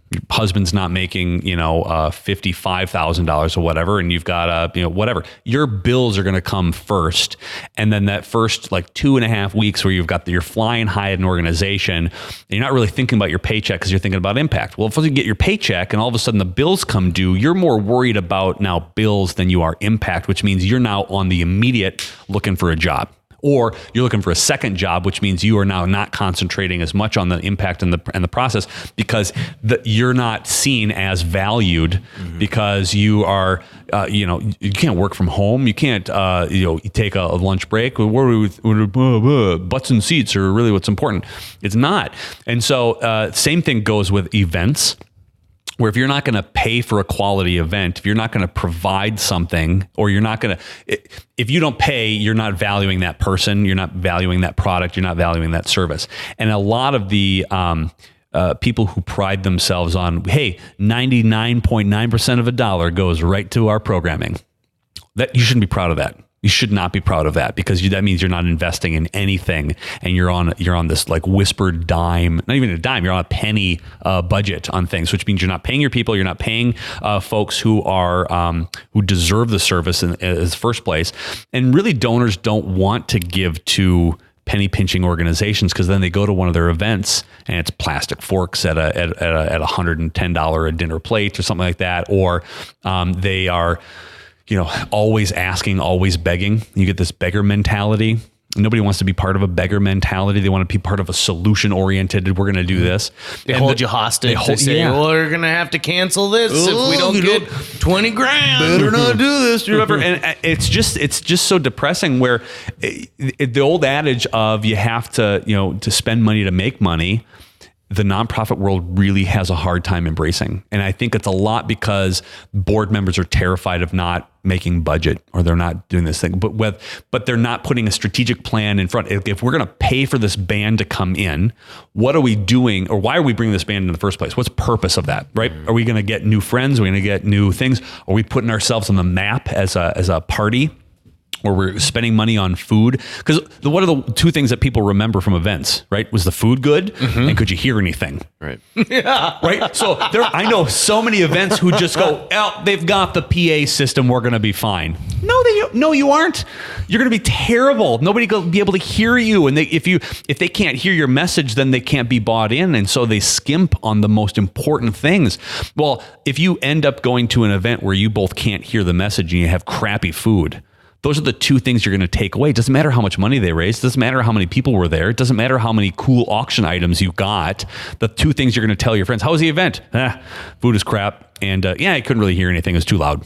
Your husband's not making, $55,000 or whatever, and you've got whatever. Your bills are going to come first, and then that first like 2.5 weeks where you're flying high at an organization, and you're not really thinking about your paycheck because you're thinking about impact. Well, if you get your paycheck and all of a sudden the bills come due, you're more worried about now bills than you are impact, which means you're now on the immediate looking for a job. Or you're looking for a second job, which means you are now not concentrating as much on the impact and the process because you're not seen as valued because you are, you can't work from home. You can't, take a lunch break. Butts and seats are really what's important. It's not. And so same thing goes with events. Where if you're not going to pay for a quality event, if you're not going to provide something, or you're not going to, if you don't pay, you're not valuing that person, you're not valuing that product, you're not valuing that service. And a lot of the people who pride themselves on, hey, 99.9% of a dollar goes right to our programming. That you shouldn't be proud of that. You should not be proud of that because that means you're not investing in anything, and you're on this like whispered dime, not even a dime. You're on a penny budget on things, which means you're not paying your people. You're not paying folks who deserve the service in the first place. And really, donors don't want to give to penny pinching organizations because then they go to one of their events and it's plastic forks at $110 a dinner plate or something like that, or they are, always asking, always begging. You get this beggar mentality. Nobody wants to be part of a beggar mentality. They want to be part of a solution-oriented, we're going to do this. They hold you hostage. They say, well, we're going to have to cancel this if we don't get 20 grand. Better not do this. And it's just so depressing where the old adage of you have to, to spend money to make money, the nonprofit world really has a hard time embracing. And I think it's a lot because board members are terrified of not making budget, or they're not doing this thing, but they're not putting a strategic plan in front. If we're going to pay for this band to come in, what are we doing, or why are we bringing this band in the first place? What's the purpose of that, right? Are we going to get new friends? Are we going to get new things? Are we putting ourselves on the map as a party? Or we're spending money on food? Because what are the two things that people remember from events, right? Was the food good? And could you hear anything? Right. Yeah. Right? So I know so many events who just go, oh, they've got the PA system, we're going to be fine. No, you aren't. You're going to be terrible. Nobody will be able to hear you. And if they can't hear your message, then they can't be bought in. And so they skimp on the most important things. Well, if you end up going to an event where you both can't hear the message and you have crappy food, those are the two things you're going to take away. It doesn't matter how much money they raised. It doesn't matter how many people were there. It doesn't matter how many cool auction items you got. The two things you're going to tell your friends: how was the event? Food is crap. And I couldn't really hear anything. It was too loud.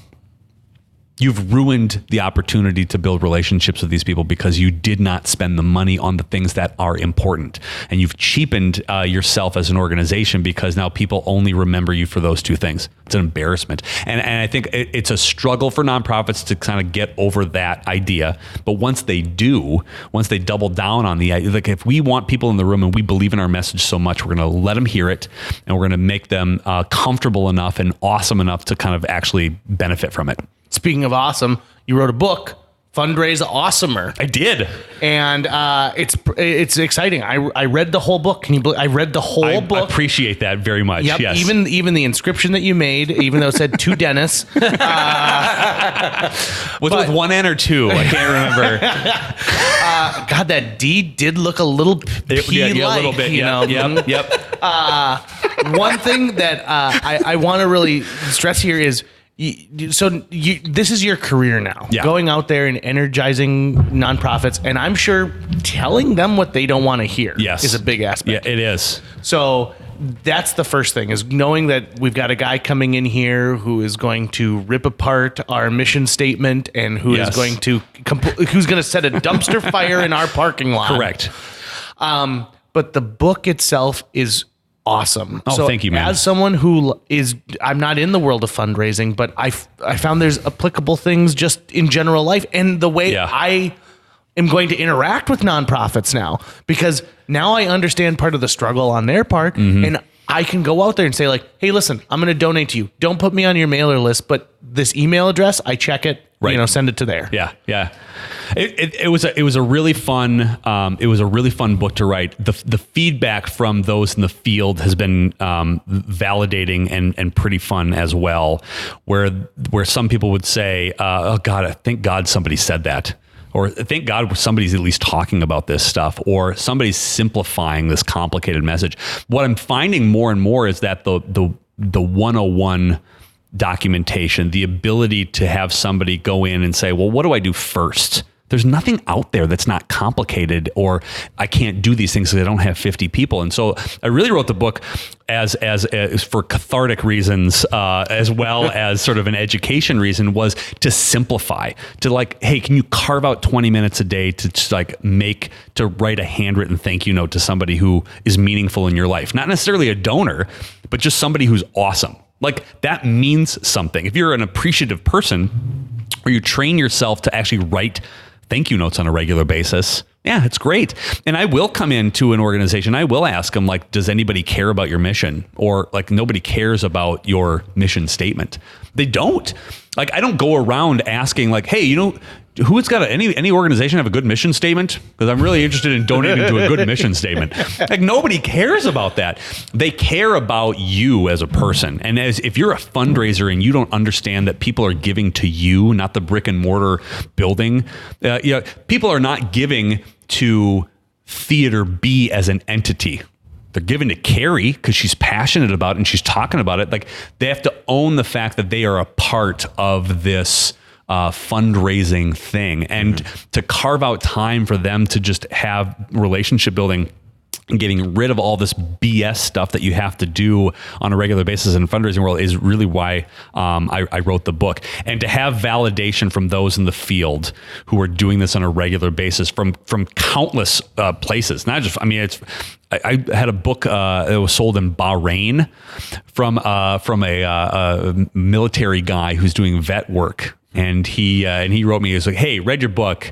You've ruined the opportunity to build relationships with these people because you did not spend the money on the things that are important. And you've cheapened yourself as an organization because now people only remember you for those two things. It's an embarrassment. And I think it's a struggle for nonprofits to kind of get over that idea. But once they double down on the idea, like if we want people in the room and we believe in our message so much, we're going to let them hear it, and we're going to make them comfortable enough and awesome enough to kind of actually benefit from it. Speaking of awesome, you wrote a book, Fundraise Awesomer. I did. And it's exciting. I read the whole book. Can you believe I read the whole book? I appreciate that very much. Yep. Yes. Even the inscription that you made, even though it said to Dennis. Was it with one N or two? I can't remember. God, that D did look a little P-like, a little bit. you know? Yep. One thing that I want to really stress here is, this is your career now, going out there and energizing nonprofits, and I'm sure telling them what they don't want to hear is a big aspect. Yeah, it is. So that's the first thing, is knowing that we've got a guy coming in here who is going to rip apart our mission statement and who is going to who's going to set a dumpster fire in our parking lot. Correct. But the book itself is awesome. Oh, thank you, man. As someone who I'm not in the world of fundraising, but I found there's applicable things just in general life and the way I am going to interact with nonprofits now, because now I understand part of the struggle on their part, and I can go out there and say, like, hey, listen, I'm going to donate to you. Don't put me on your mailer list, but this email address, I check it, send it to there. Yeah. It was a really fun book to write. The feedback from those in the field has been validating and pretty fun as well. Where some people would say, "Oh God, thank God somebody said that," or "Thank God somebody's at least talking about this stuff," or somebody's simplifying this complicated message. What I'm finding more and more is that the 101 documentation, the ability to have somebody go in and say, "Well, what do I do first?" There's nothing out there that's not complicated, or I can't do these things because I don't have 50 people. And so I really wrote the book as for cathartic reasons, as well as sort of an education reason, was to simplify, to like, hey, can you carve out 20 minutes a day to just like to write a handwritten thank you note to somebody who is meaningful in your life? Not necessarily a donor, but just somebody who's awesome. Like, that means something. If you're an appreciative person, or you train yourself to actually write thank you notes on a regular basis, it's great. And I will come into an organization, I will ask them, like, does anybody care about your mission? Or like, nobody cares about your mission statement. They don't. Like, I don't go around asking, like, hey, who's got any organization have a good mission statement? Because I'm really interested in donating to a good mission statement. Like, nobody cares about that. They care about you as a person. And if you're a fundraiser and you don't understand that people are giving to you, not the brick and mortar building, people are not giving to Theater B as an entity. They're giving to Carrie because she's passionate about it and she's talking about it. Like, they have to own the fact that they are a part of this fundraising thing, and to carve out time for them to just have relationship building and getting rid of all this BS stuff that you have to do on a regular basis in the fundraising world is really why I wrote the book. And to have validation from those in the field who are doing this on a regular basis from countless places. Not just, I had a book that was sold in Bahrain from a military guy who's doing vet work. And he wrote me, he was like, hey, read your book.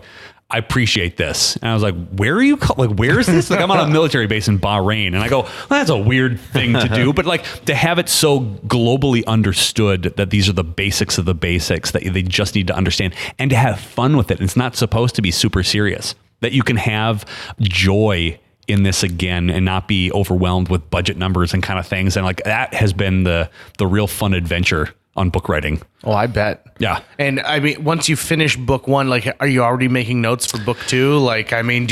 I appreciate this. And I was like, where are you? Like, where is this? Like, I'm on a military base in Bahrain. And I go, well, that's a weird thing to do. But like, to have it so globally understood that these are the basics of the basics that they just need to understand, and to have fun with it. And it's not supposed to be super serious, that you can have joy in this again and not be overwhelmed with budget numbers and kind of things. And like, that has been the real fun adventure on book writing. Oh, I bet. Yeah. And I mean, once you finish book one, like, are you already making notes for book two? Like, I mean,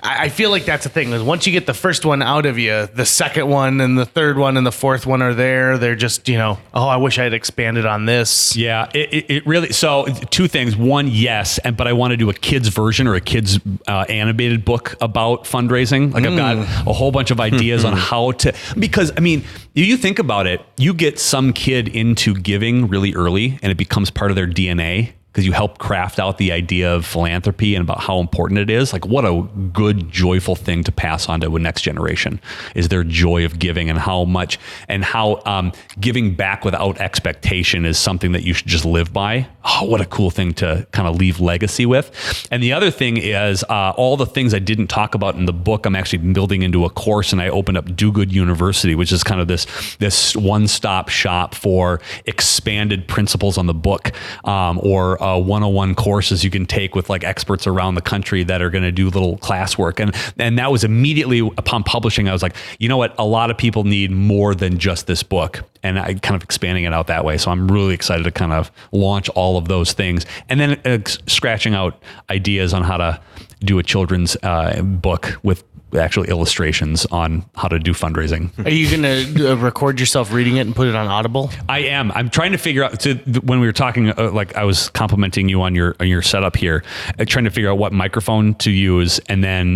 I feel like that's the thing, is once you get the first one out of you, the second one and the third one and the fourth one are there. They're just, oh, I wish I had expanded on this. Yeah, it really, so two things. One, yes, but I want to do a kid's version or a kid's animated book about fundraising. Like, I've got a whole bunch of ideas on how to, because I mean, you think about it, you get some kid into giving really early and it becomes part of their DNA because you help craft out the idea of philanthropy and about how important it is. Like, what a good, joyful thing to pass on to a next generation is their joy of giving, and how much, and how giving back without expectation is something that you should just live by. Oh, what a cool thing to kind of leave legacy with. And the other thing is all the things I didn't talk about in the book, I'm actually building into a course, and I opened up Do Good University, which is kind of this one-stop shop for expanded principles on the book, or 101 courses you can take with like experts around the country that are going to do little classwork. And that was immediately upon publishing, I was like, you know what? A lot of people need more than just this book. And I kind of expanding it out that way. So I'm really excited to kind of launch all of those things. And then scratching out ideas on how to do a children's book with actual illustrations on how to do fundraising. Are you going to record yourself reading it and put it on Audible? I am. I'm trying to figure out. So when we were talking, like I was complimenting you on your setup here, trying to figure out what microphone to use, and then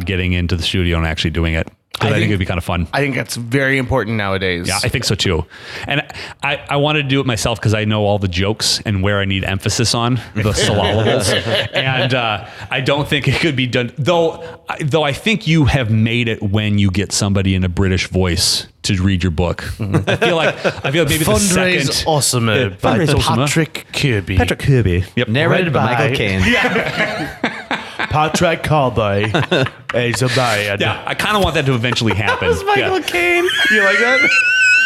getting into the studio and actually doing it. Because I think it'd be kind of fun. I think that's very important nowadays. Yeah, I think so too. And I want to do it myself because I know all the jokes and where I need emphasis on the syllables. And I don't think it could be done. Though I think you have made it when you get somebody in a British voice to read your book. I feel like maybe Fundraise the second Awesomer by Fundraise Awesomer. Patrick Kirby. Patrick Kirby. Yep. Narrated by Michael Caine. Patrick Kirby is a bad. Yeah, I kind of want that to eventually happen. Michael Caine. You like that?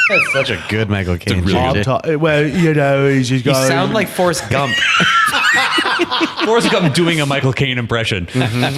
That's such a good Michael Caine. really Really Well, you know, he's just you sound like Forrest Gump. Forrest Gump doing a Michael Caine impression.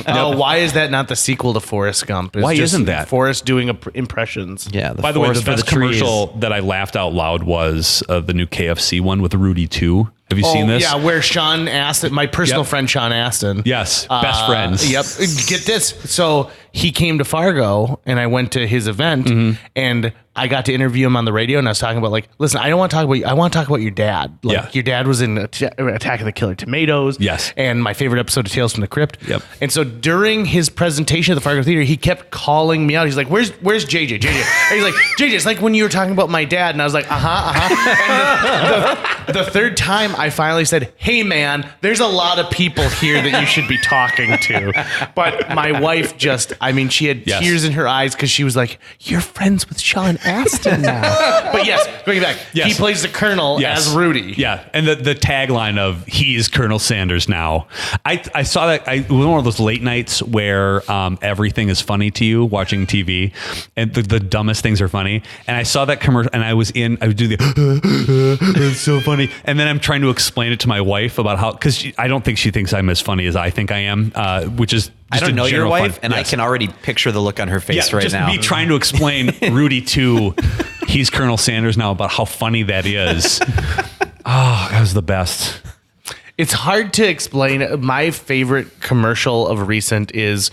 Oh, why is that not the sequel to Forrest Gump? It's Why just isn't that? Forrest doing impressions? Yeah. By the way, the forest for best trees. commercial that I laughed out loud was the new KFC one with Rudy 2. Have you seen this? Yeah, where Sean Astin, my personal Yep. friend Sean Astin. Yes, best friends. Yep. Get this. So he came to Fargo and I went to his event and I got to interview him on the radio and I was talking about like, listen, I don't want to talk about you. I want to talk about your dad. Like Yeah. your dad was in Attack of the Killer Tomatoes. Yes. And my favorite episode of Tales from the Crypt. Yep. And so during his presentation at the Fargo Theater, he kept calling me out. He's like, where's JJ? JJ. And he's like, JJ, it's like when you were talking about my dad. And I was like, And the third time I finally said, hey man, there's a lot of people here that you should be talking to. But my wife just, I mean, she had Yes. tears in her eyes because she was like, you're friends with Sean Astin now. But yes, going back, Yes. he plays the Colonel Yes. as Rudy. Yeah, and the tagline of "He's Colonel Sanders now." I saw that. It was one of those late nights where everything is funny to you watching TV, and the dumbest things are funny. And I saw that commercial, and I would do the it's so funny, and then I'm trying to explain it to my wife about how, because I don't think she thinks I'm as funny as I think I am, which is I just don't a know your general wife, fun. and I Yes. can already picture the look on her face Yeah, right just now. me trying to explain Rudy to he's Colonel Sanders now about how funny that is. Oh, that was the best. It's hard to explain. My favorite commercial of recent is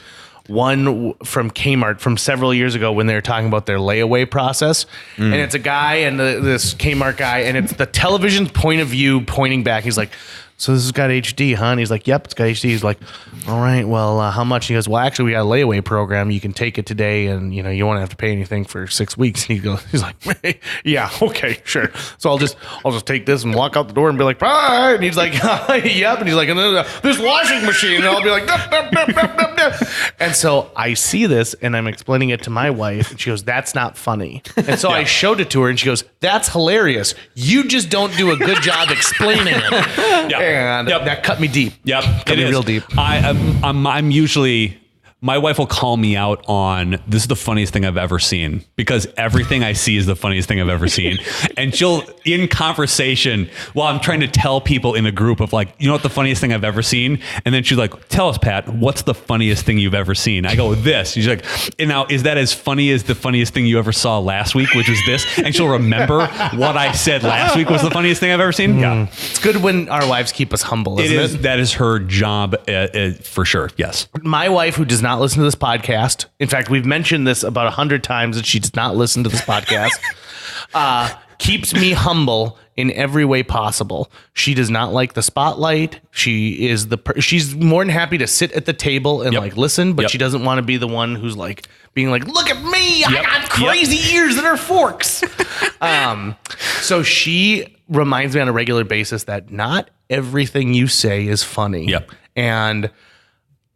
one from Kmart from several years ago when they were talking about their layaway process. And it's a guy and this Kmart guy, and it's the television's point of view pointing back. He's like, so this has got HD, huh? And he's like, yep, it's got HD. He's like, all right, well, how much? He goes, well, actually, we got a layaway program. You can take it today, and you won't have to pay anything for 6 weeks. And he's like, yeah, okay, sure. So I'll just take this and walk out the door and be like, bye. And he's like, yep. And he's like, and then this washing machine. And I'll be like, dup, dup, dup, dup, dup, dup. And so I see this, and I'm explaining it to my wife, and she goes, that's not funny. And so I showed it to her, and she goes, that's hilarious. You just don't do a good job explaining it. Yeah. And that cut me deep. Yep, Cut me real deep. I'm usually. My wife will call me out on this is the funniest thing I've ever seen because everything I see is the funniest thing I've ever seen. And she'll, in conversation, while I'm trying to tell people in a group of like, you know what the funniest thing I've ever seen? And then she's like, tell us, Pat, what's the funniest thing you've ever seen? I go, this. She's like, and now is that as funny as the funniest thing you ever saw last week, which was this? And she'll remember what I said last week was the funniest thing I've ever seen. Yeah. It's good when our wives keep us humble, isn't it? That is her job for sure. Yes. My wife, who does not listen to this podcast, in fact, we've mentioned this about 100 times that she does not listen to this podcast, keeps me humble in every way possible. She does not like the spotlight. She is she's more than happy to sit at the table and like listen, but she doesn't want to be the one who's like being like, look at me, I got crazy ears that are forks. So she reminds me on a regular basis that not everything you say is funny. Yep. And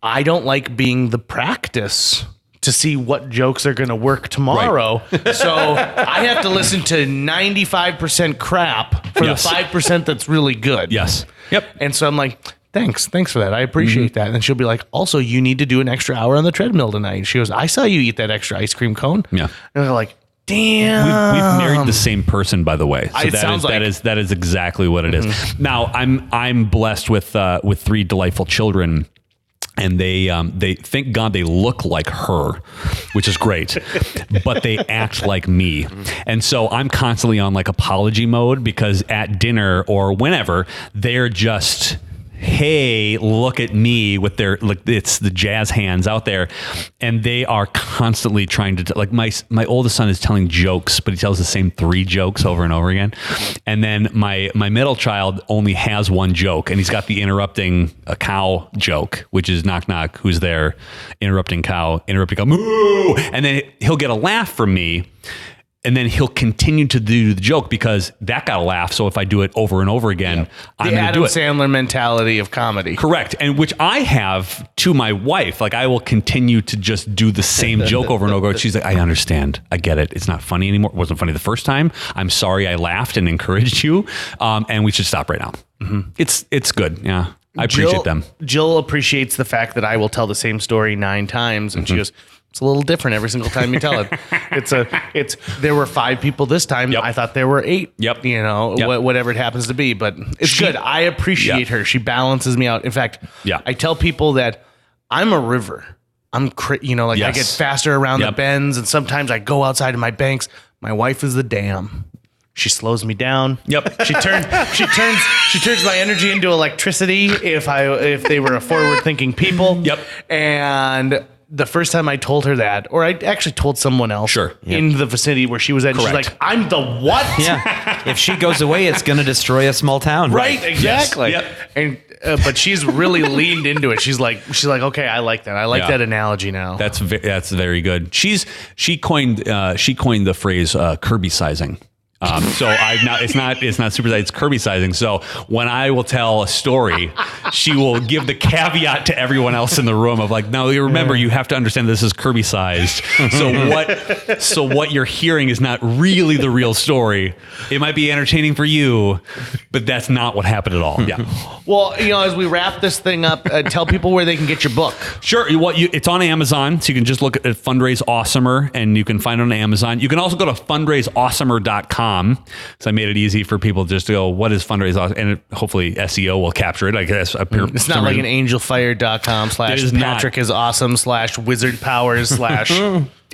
I don't like being the practice to see what jokes are going to work tomorrow. Right. So I have to listen to 95% crap for the 5% that's really good. Yes. Yep. And so I'm like, thanks for that. I appreciate that. And she'll be like, also, you need to do an extra hour on the treadmill tonight. She goes, I saw you eat that extra ice cream cone. Yeah. And they're like, Damn. We've married the same person, by the way. So It sounds like that is exactly what it is. Now I'm blessed with 3 delightful children. And they thank God they look like her, which is great, but they act like me. And so I'm constantly on like apology mode because at dinner or whenever they're just, hey, look at me with their, like, it's the jazz hands out there. And they are constantly trying to, like, my oldest son is telling jokes, but he tells the same 3 jokes over and over again. And then my middle child only has 1 joke, and he's got the interrupting a cow joke, which is knock, knock, who's there? Interrupting cow, moo! And then he'll get a laugh from me. And then he'll continue to do the joke because that got a laugh. So if I do it over and over again, I'm going to do it. The Adam Sandler mentality of comedy. Correct. And which I have to my wife. Like, I will continue to just do the same joke over and over. She's like, I understand. I get it. It's not funny anymore. It wasn't funny the first time. I'm sorry I laughed and encouraged you. And we should stop right now. Mm-hmm. It's good. Yeah. I appreciate them. Jill appreciates the fact that I will tell the same story 9 times. And she goes, it's a little different every single time you tell it. There were 5 people this time. Yep. I thought there were 8. Yep. You know, Yep. whatever it happens to be, but it's good. I appreciate her. She balances me out. In fact, I tell people that I'm a river. I get faster around the bends, and sometimes I go outside of my banks. My wife is the dam. She slows me down. Yep. She turns my energy into electricity if they were a forward-thinking people. Yep. And the first time I told her that, or I actually told someone else in the vicinity where she was at, she's like, I'm the what? Yeah. If she goes away, it's going to destroy a small town. Right, exactly. Yes. Yep. And but she's really leaned into it. She's like, okay, I like that. I like that analogy now. That's very good. She coined the phrase Kirby sizing. So it's not super size, it's Kirby sizing. So when I will tell a story, she will give the caveat to everyone else in the room of like, no, you remember, you have to understand this is Kirby sized. So what you're hearing is not really the real story. It might be entertaining for you, but that's not what happened at all. Yeah. Well, as we wrap this thing up, tell people where they can get your book. Sure. It's on Amazon, so you can just look at Fundraise Awesomer, and you can find it on Amazon. You can also go to fundraiseawesomer.com. So I made it easy for people just to go, what is Fundraise Awesomer? And hopefully SEO will capture it, I guess. It's not like an angelfire.com / Patrick is awesome / wizard powers /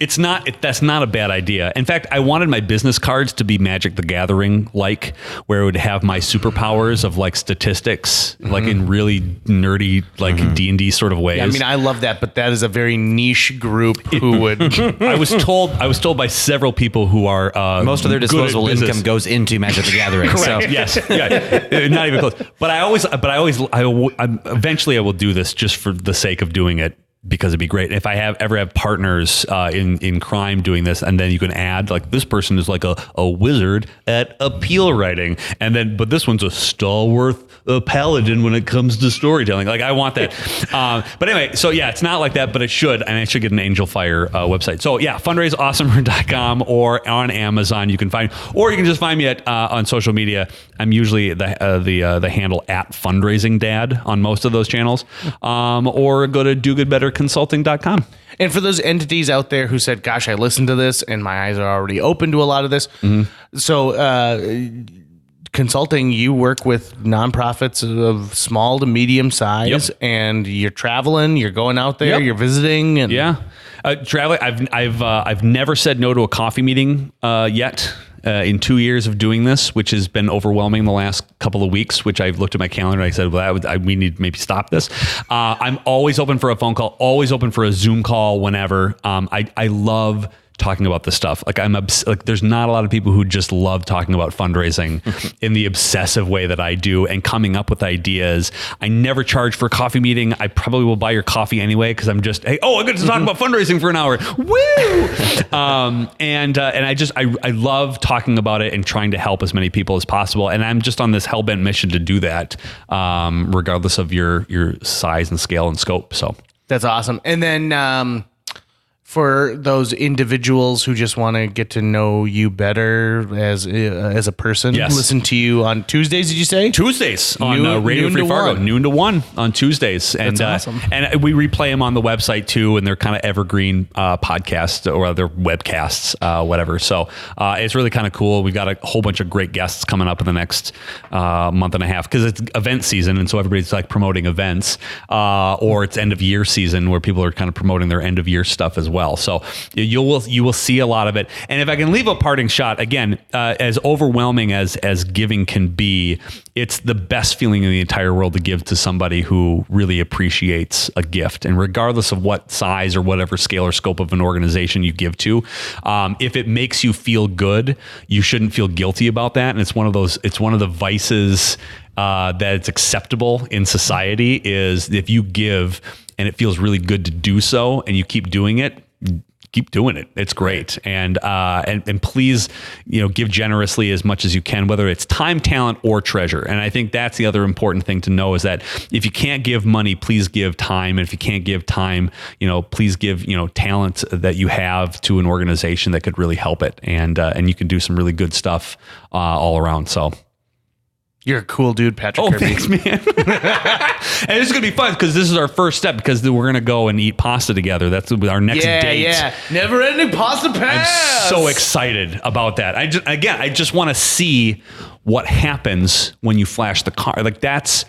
It's not. That's not a bad idea. In fact, I wanted my business cards to be Magic the Gathering, like where it would have my superpowers of like statistics, like in really nerdy, like D&D sort of ways. Yeah, I mean, I love that, but that is a very niche group who would. I was told by several people who are most of their disposable income goes into Magic the Gathering. Correct. So. Yes. Yeah. Not even close. But eventually I will do this just for the sake of doing it, because it'd be great if I ever have partners in crime doing this, and then you can add like, this person is like a wizard at appeal writing, but this one's a stalwart paladin when it comes to storytelling. Like, I want that. But anyway, so yeah, it's not like that, but it should, and I should get an Angel Fire website. So yeah, fundraiseawesomer.com or on Amazon you can find, or you can just find me on social media. I'm usually the handle at fundraising dad on most of those channels, or go to dogoodbetterconsulting.com. And for those entities out there who said, gosh, I listened to this and my eyes are already open to a lot of this. So consulting, you work with nonprofits of small to medium size, and you're traveling, you're going out there, you're visiting. And traveling. I've never said no to a coffee meeting yet. In 2 years of doing this, which has been overwhelming the last couple of weeks, which I've looked at my calendar and I said, well, we need to maybe stop this. I'm always open for a phone call, always open for a Zoom call whenever. I love talking about this stuff. Like, there's not a lot of people who just love talking about fundraising in the obsessive way that I do, and coming up with ideas. I never charge for a coffee meeting. I probably will buy your coffee anyway, because I'm just, hey, I get to talk about fundraising for an hour. Woo! And I love talking about it and trying to help as many people as possible. And I'm just on this hellbent mission to do that, regardless of your size and scale and scope. So that's awesome. And then, for those individuals who just want to get to know you better as a person, Yes. listen to you on Tuesdays, did you say? Tuesdays on Radio noon Free to Fargo, 1. noon to 1 on Tuesdays. And, That's awesome. And we replay them on the website too, and they're kind of evergreen podcasts or other webcasts, whatever. So it's really kind of cool. We've got a whole bunch of great guests coming up in the next month and a half because it's event season, and so everybody's like promoting events, or it's end of year season where people are kind of promoting their end of year stuff as well. So you will see a lot of it. And if I can leave a parting shot, again, as overwhelming as giving can be, it's the best feeling in the entire world to give to somebody who really appreciates a gift. And regardless of what size or whatever scale or scope of an organization you give to, if it makes you feel good, you shouldn't feel guilty about that. And it's one of the vices that it's acceptable in society is if you give and it feels really good to do so and you keep doing it, keep doing it. It's great. And please, give generously as much as you can, whether it's time, talent, or treasure. And I think that's the other important thing to know is that if you can't give money, please give time. And if you can't give time, please give, talent that you have to an organization that could really help it. And you can do some really good stuff all around. So You're a cool dude, Patrick Oh, Kirby. thanks, man. And it's going to be fun because this is our first step because we're going to go and eat pasta together. That's our next date. Yeah, never ending pasta pass. I'm so excited about that. I just want to see what happens when you flash the card. Like that's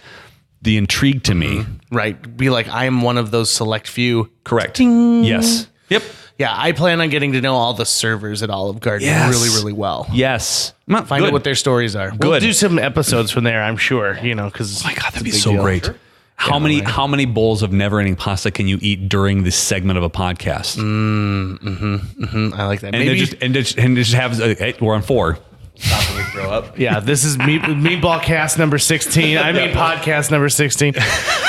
the intrigue to me. Right. Be like, I am one of those select few. Correct. Ding. Yes. Yep. Yeah, I plan on getting to know all the servers at Olive Garden really, really well. Yes. Find out what their stories are. We'll Good. do some episodes from there, I'm sure, because Oh my God, that'd be so great. Sure. How many bowls of never-ending pasta can you eat during this segment of a podcast? I like that. And just have hey, we're on 4. Stop when we throw up. Yeah, this is Meatball Cast number 16. I mean podcast number 16.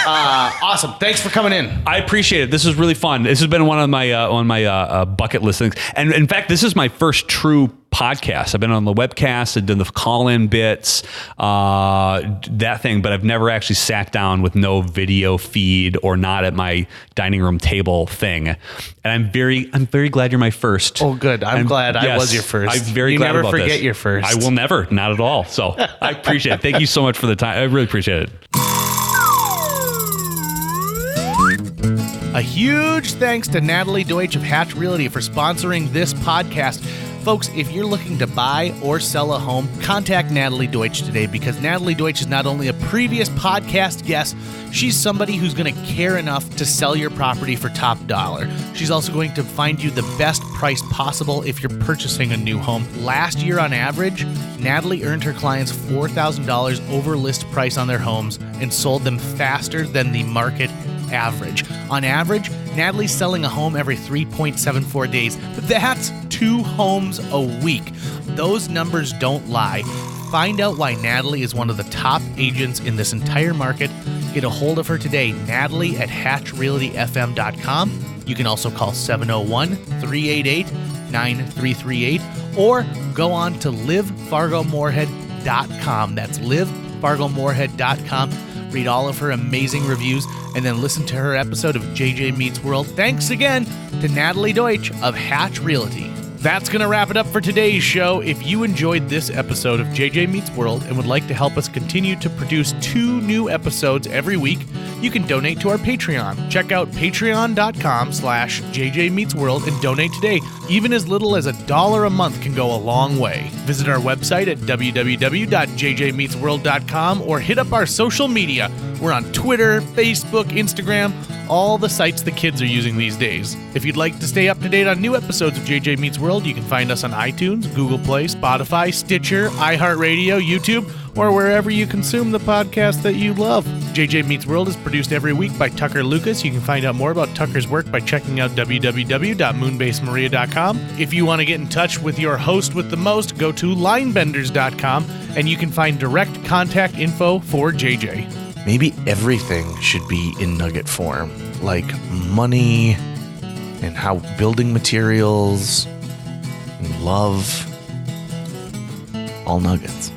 Awesome. Thanks for coming in. I appreciate it. This is really fun. This has been one of my bucket list things. And in fact, this is my first true podcast. I've been on the webcast, I've done the call-in bits, that thing, but I've never actually sat down with no video feed or not at my dining room table thing. And I'm very glad you're my first. Oh, good. I'm glad I was your first. I'm very glad about this. You never forget your first. I will never, not at all. So I appreciate it. Thank you so much for the time. I really appreciate it. A huge thanks to Natalie Deutsch of Hatch Realty for sponsoring this podcast. Folks, if you're looking to buy or sell a home, contact Natalie Deutsch today because Natalie Deutsch is not only a previous podcast guest, she's somebody who's going to care enough to sell your property for top dollar. She's also going to find you the best price possible if you're purchasing a new home. Last year on average, Natalie earned her clients $4,000 over list price on their homes and sold them faster than the market average. On average, Natalie's selling a home every 3.74 days. That's 2 homes a week. Those numbers don't lie. Find out why Natalie is one of the top agents in this entire market. Get a hold of her today, Natalie at hatchrealtyfm.com. You can also call 701-388-9338 or go on to livefargomorehead.com. That's livefargomorehead.com. Read all of her amazing reviews and then listen to her episode of JJ Meets World. Thanks again to Natalie Deutsch of Hatch Realty. That's going to wrap it up for today's show. If you enjoyed this episode of JJ Meets World and would like to help us continue to produce 2 new episodes every week, you can donate to our Patreon. Check out patreon.com/JJ Meets World and donate today. Even as little as $1 a month can go a long way. Visit our website at www.jjmeetsworld.com or hit up our social media. We're on Twitter, Facebook, Instagram, all the sites the kids are using these days. If you'd like to stay up to date on new episodes of JJ Meets World, you can find us on iTunes, Google Play, Spotify, Stitcher, iHeartRadio, YouTube, or wherever you consume the podcast that you love. JJ Meets World is produced every week by Tucker Lucas. You can find out more about Tucker's work by checking out www.moonbasemaria.com. If you want to get in touch with your host with the most, go to linebenders.com and you can find direct contact info for JJ. Maybe everything should be in nugget form, like money and how building materials and love, all nuggets.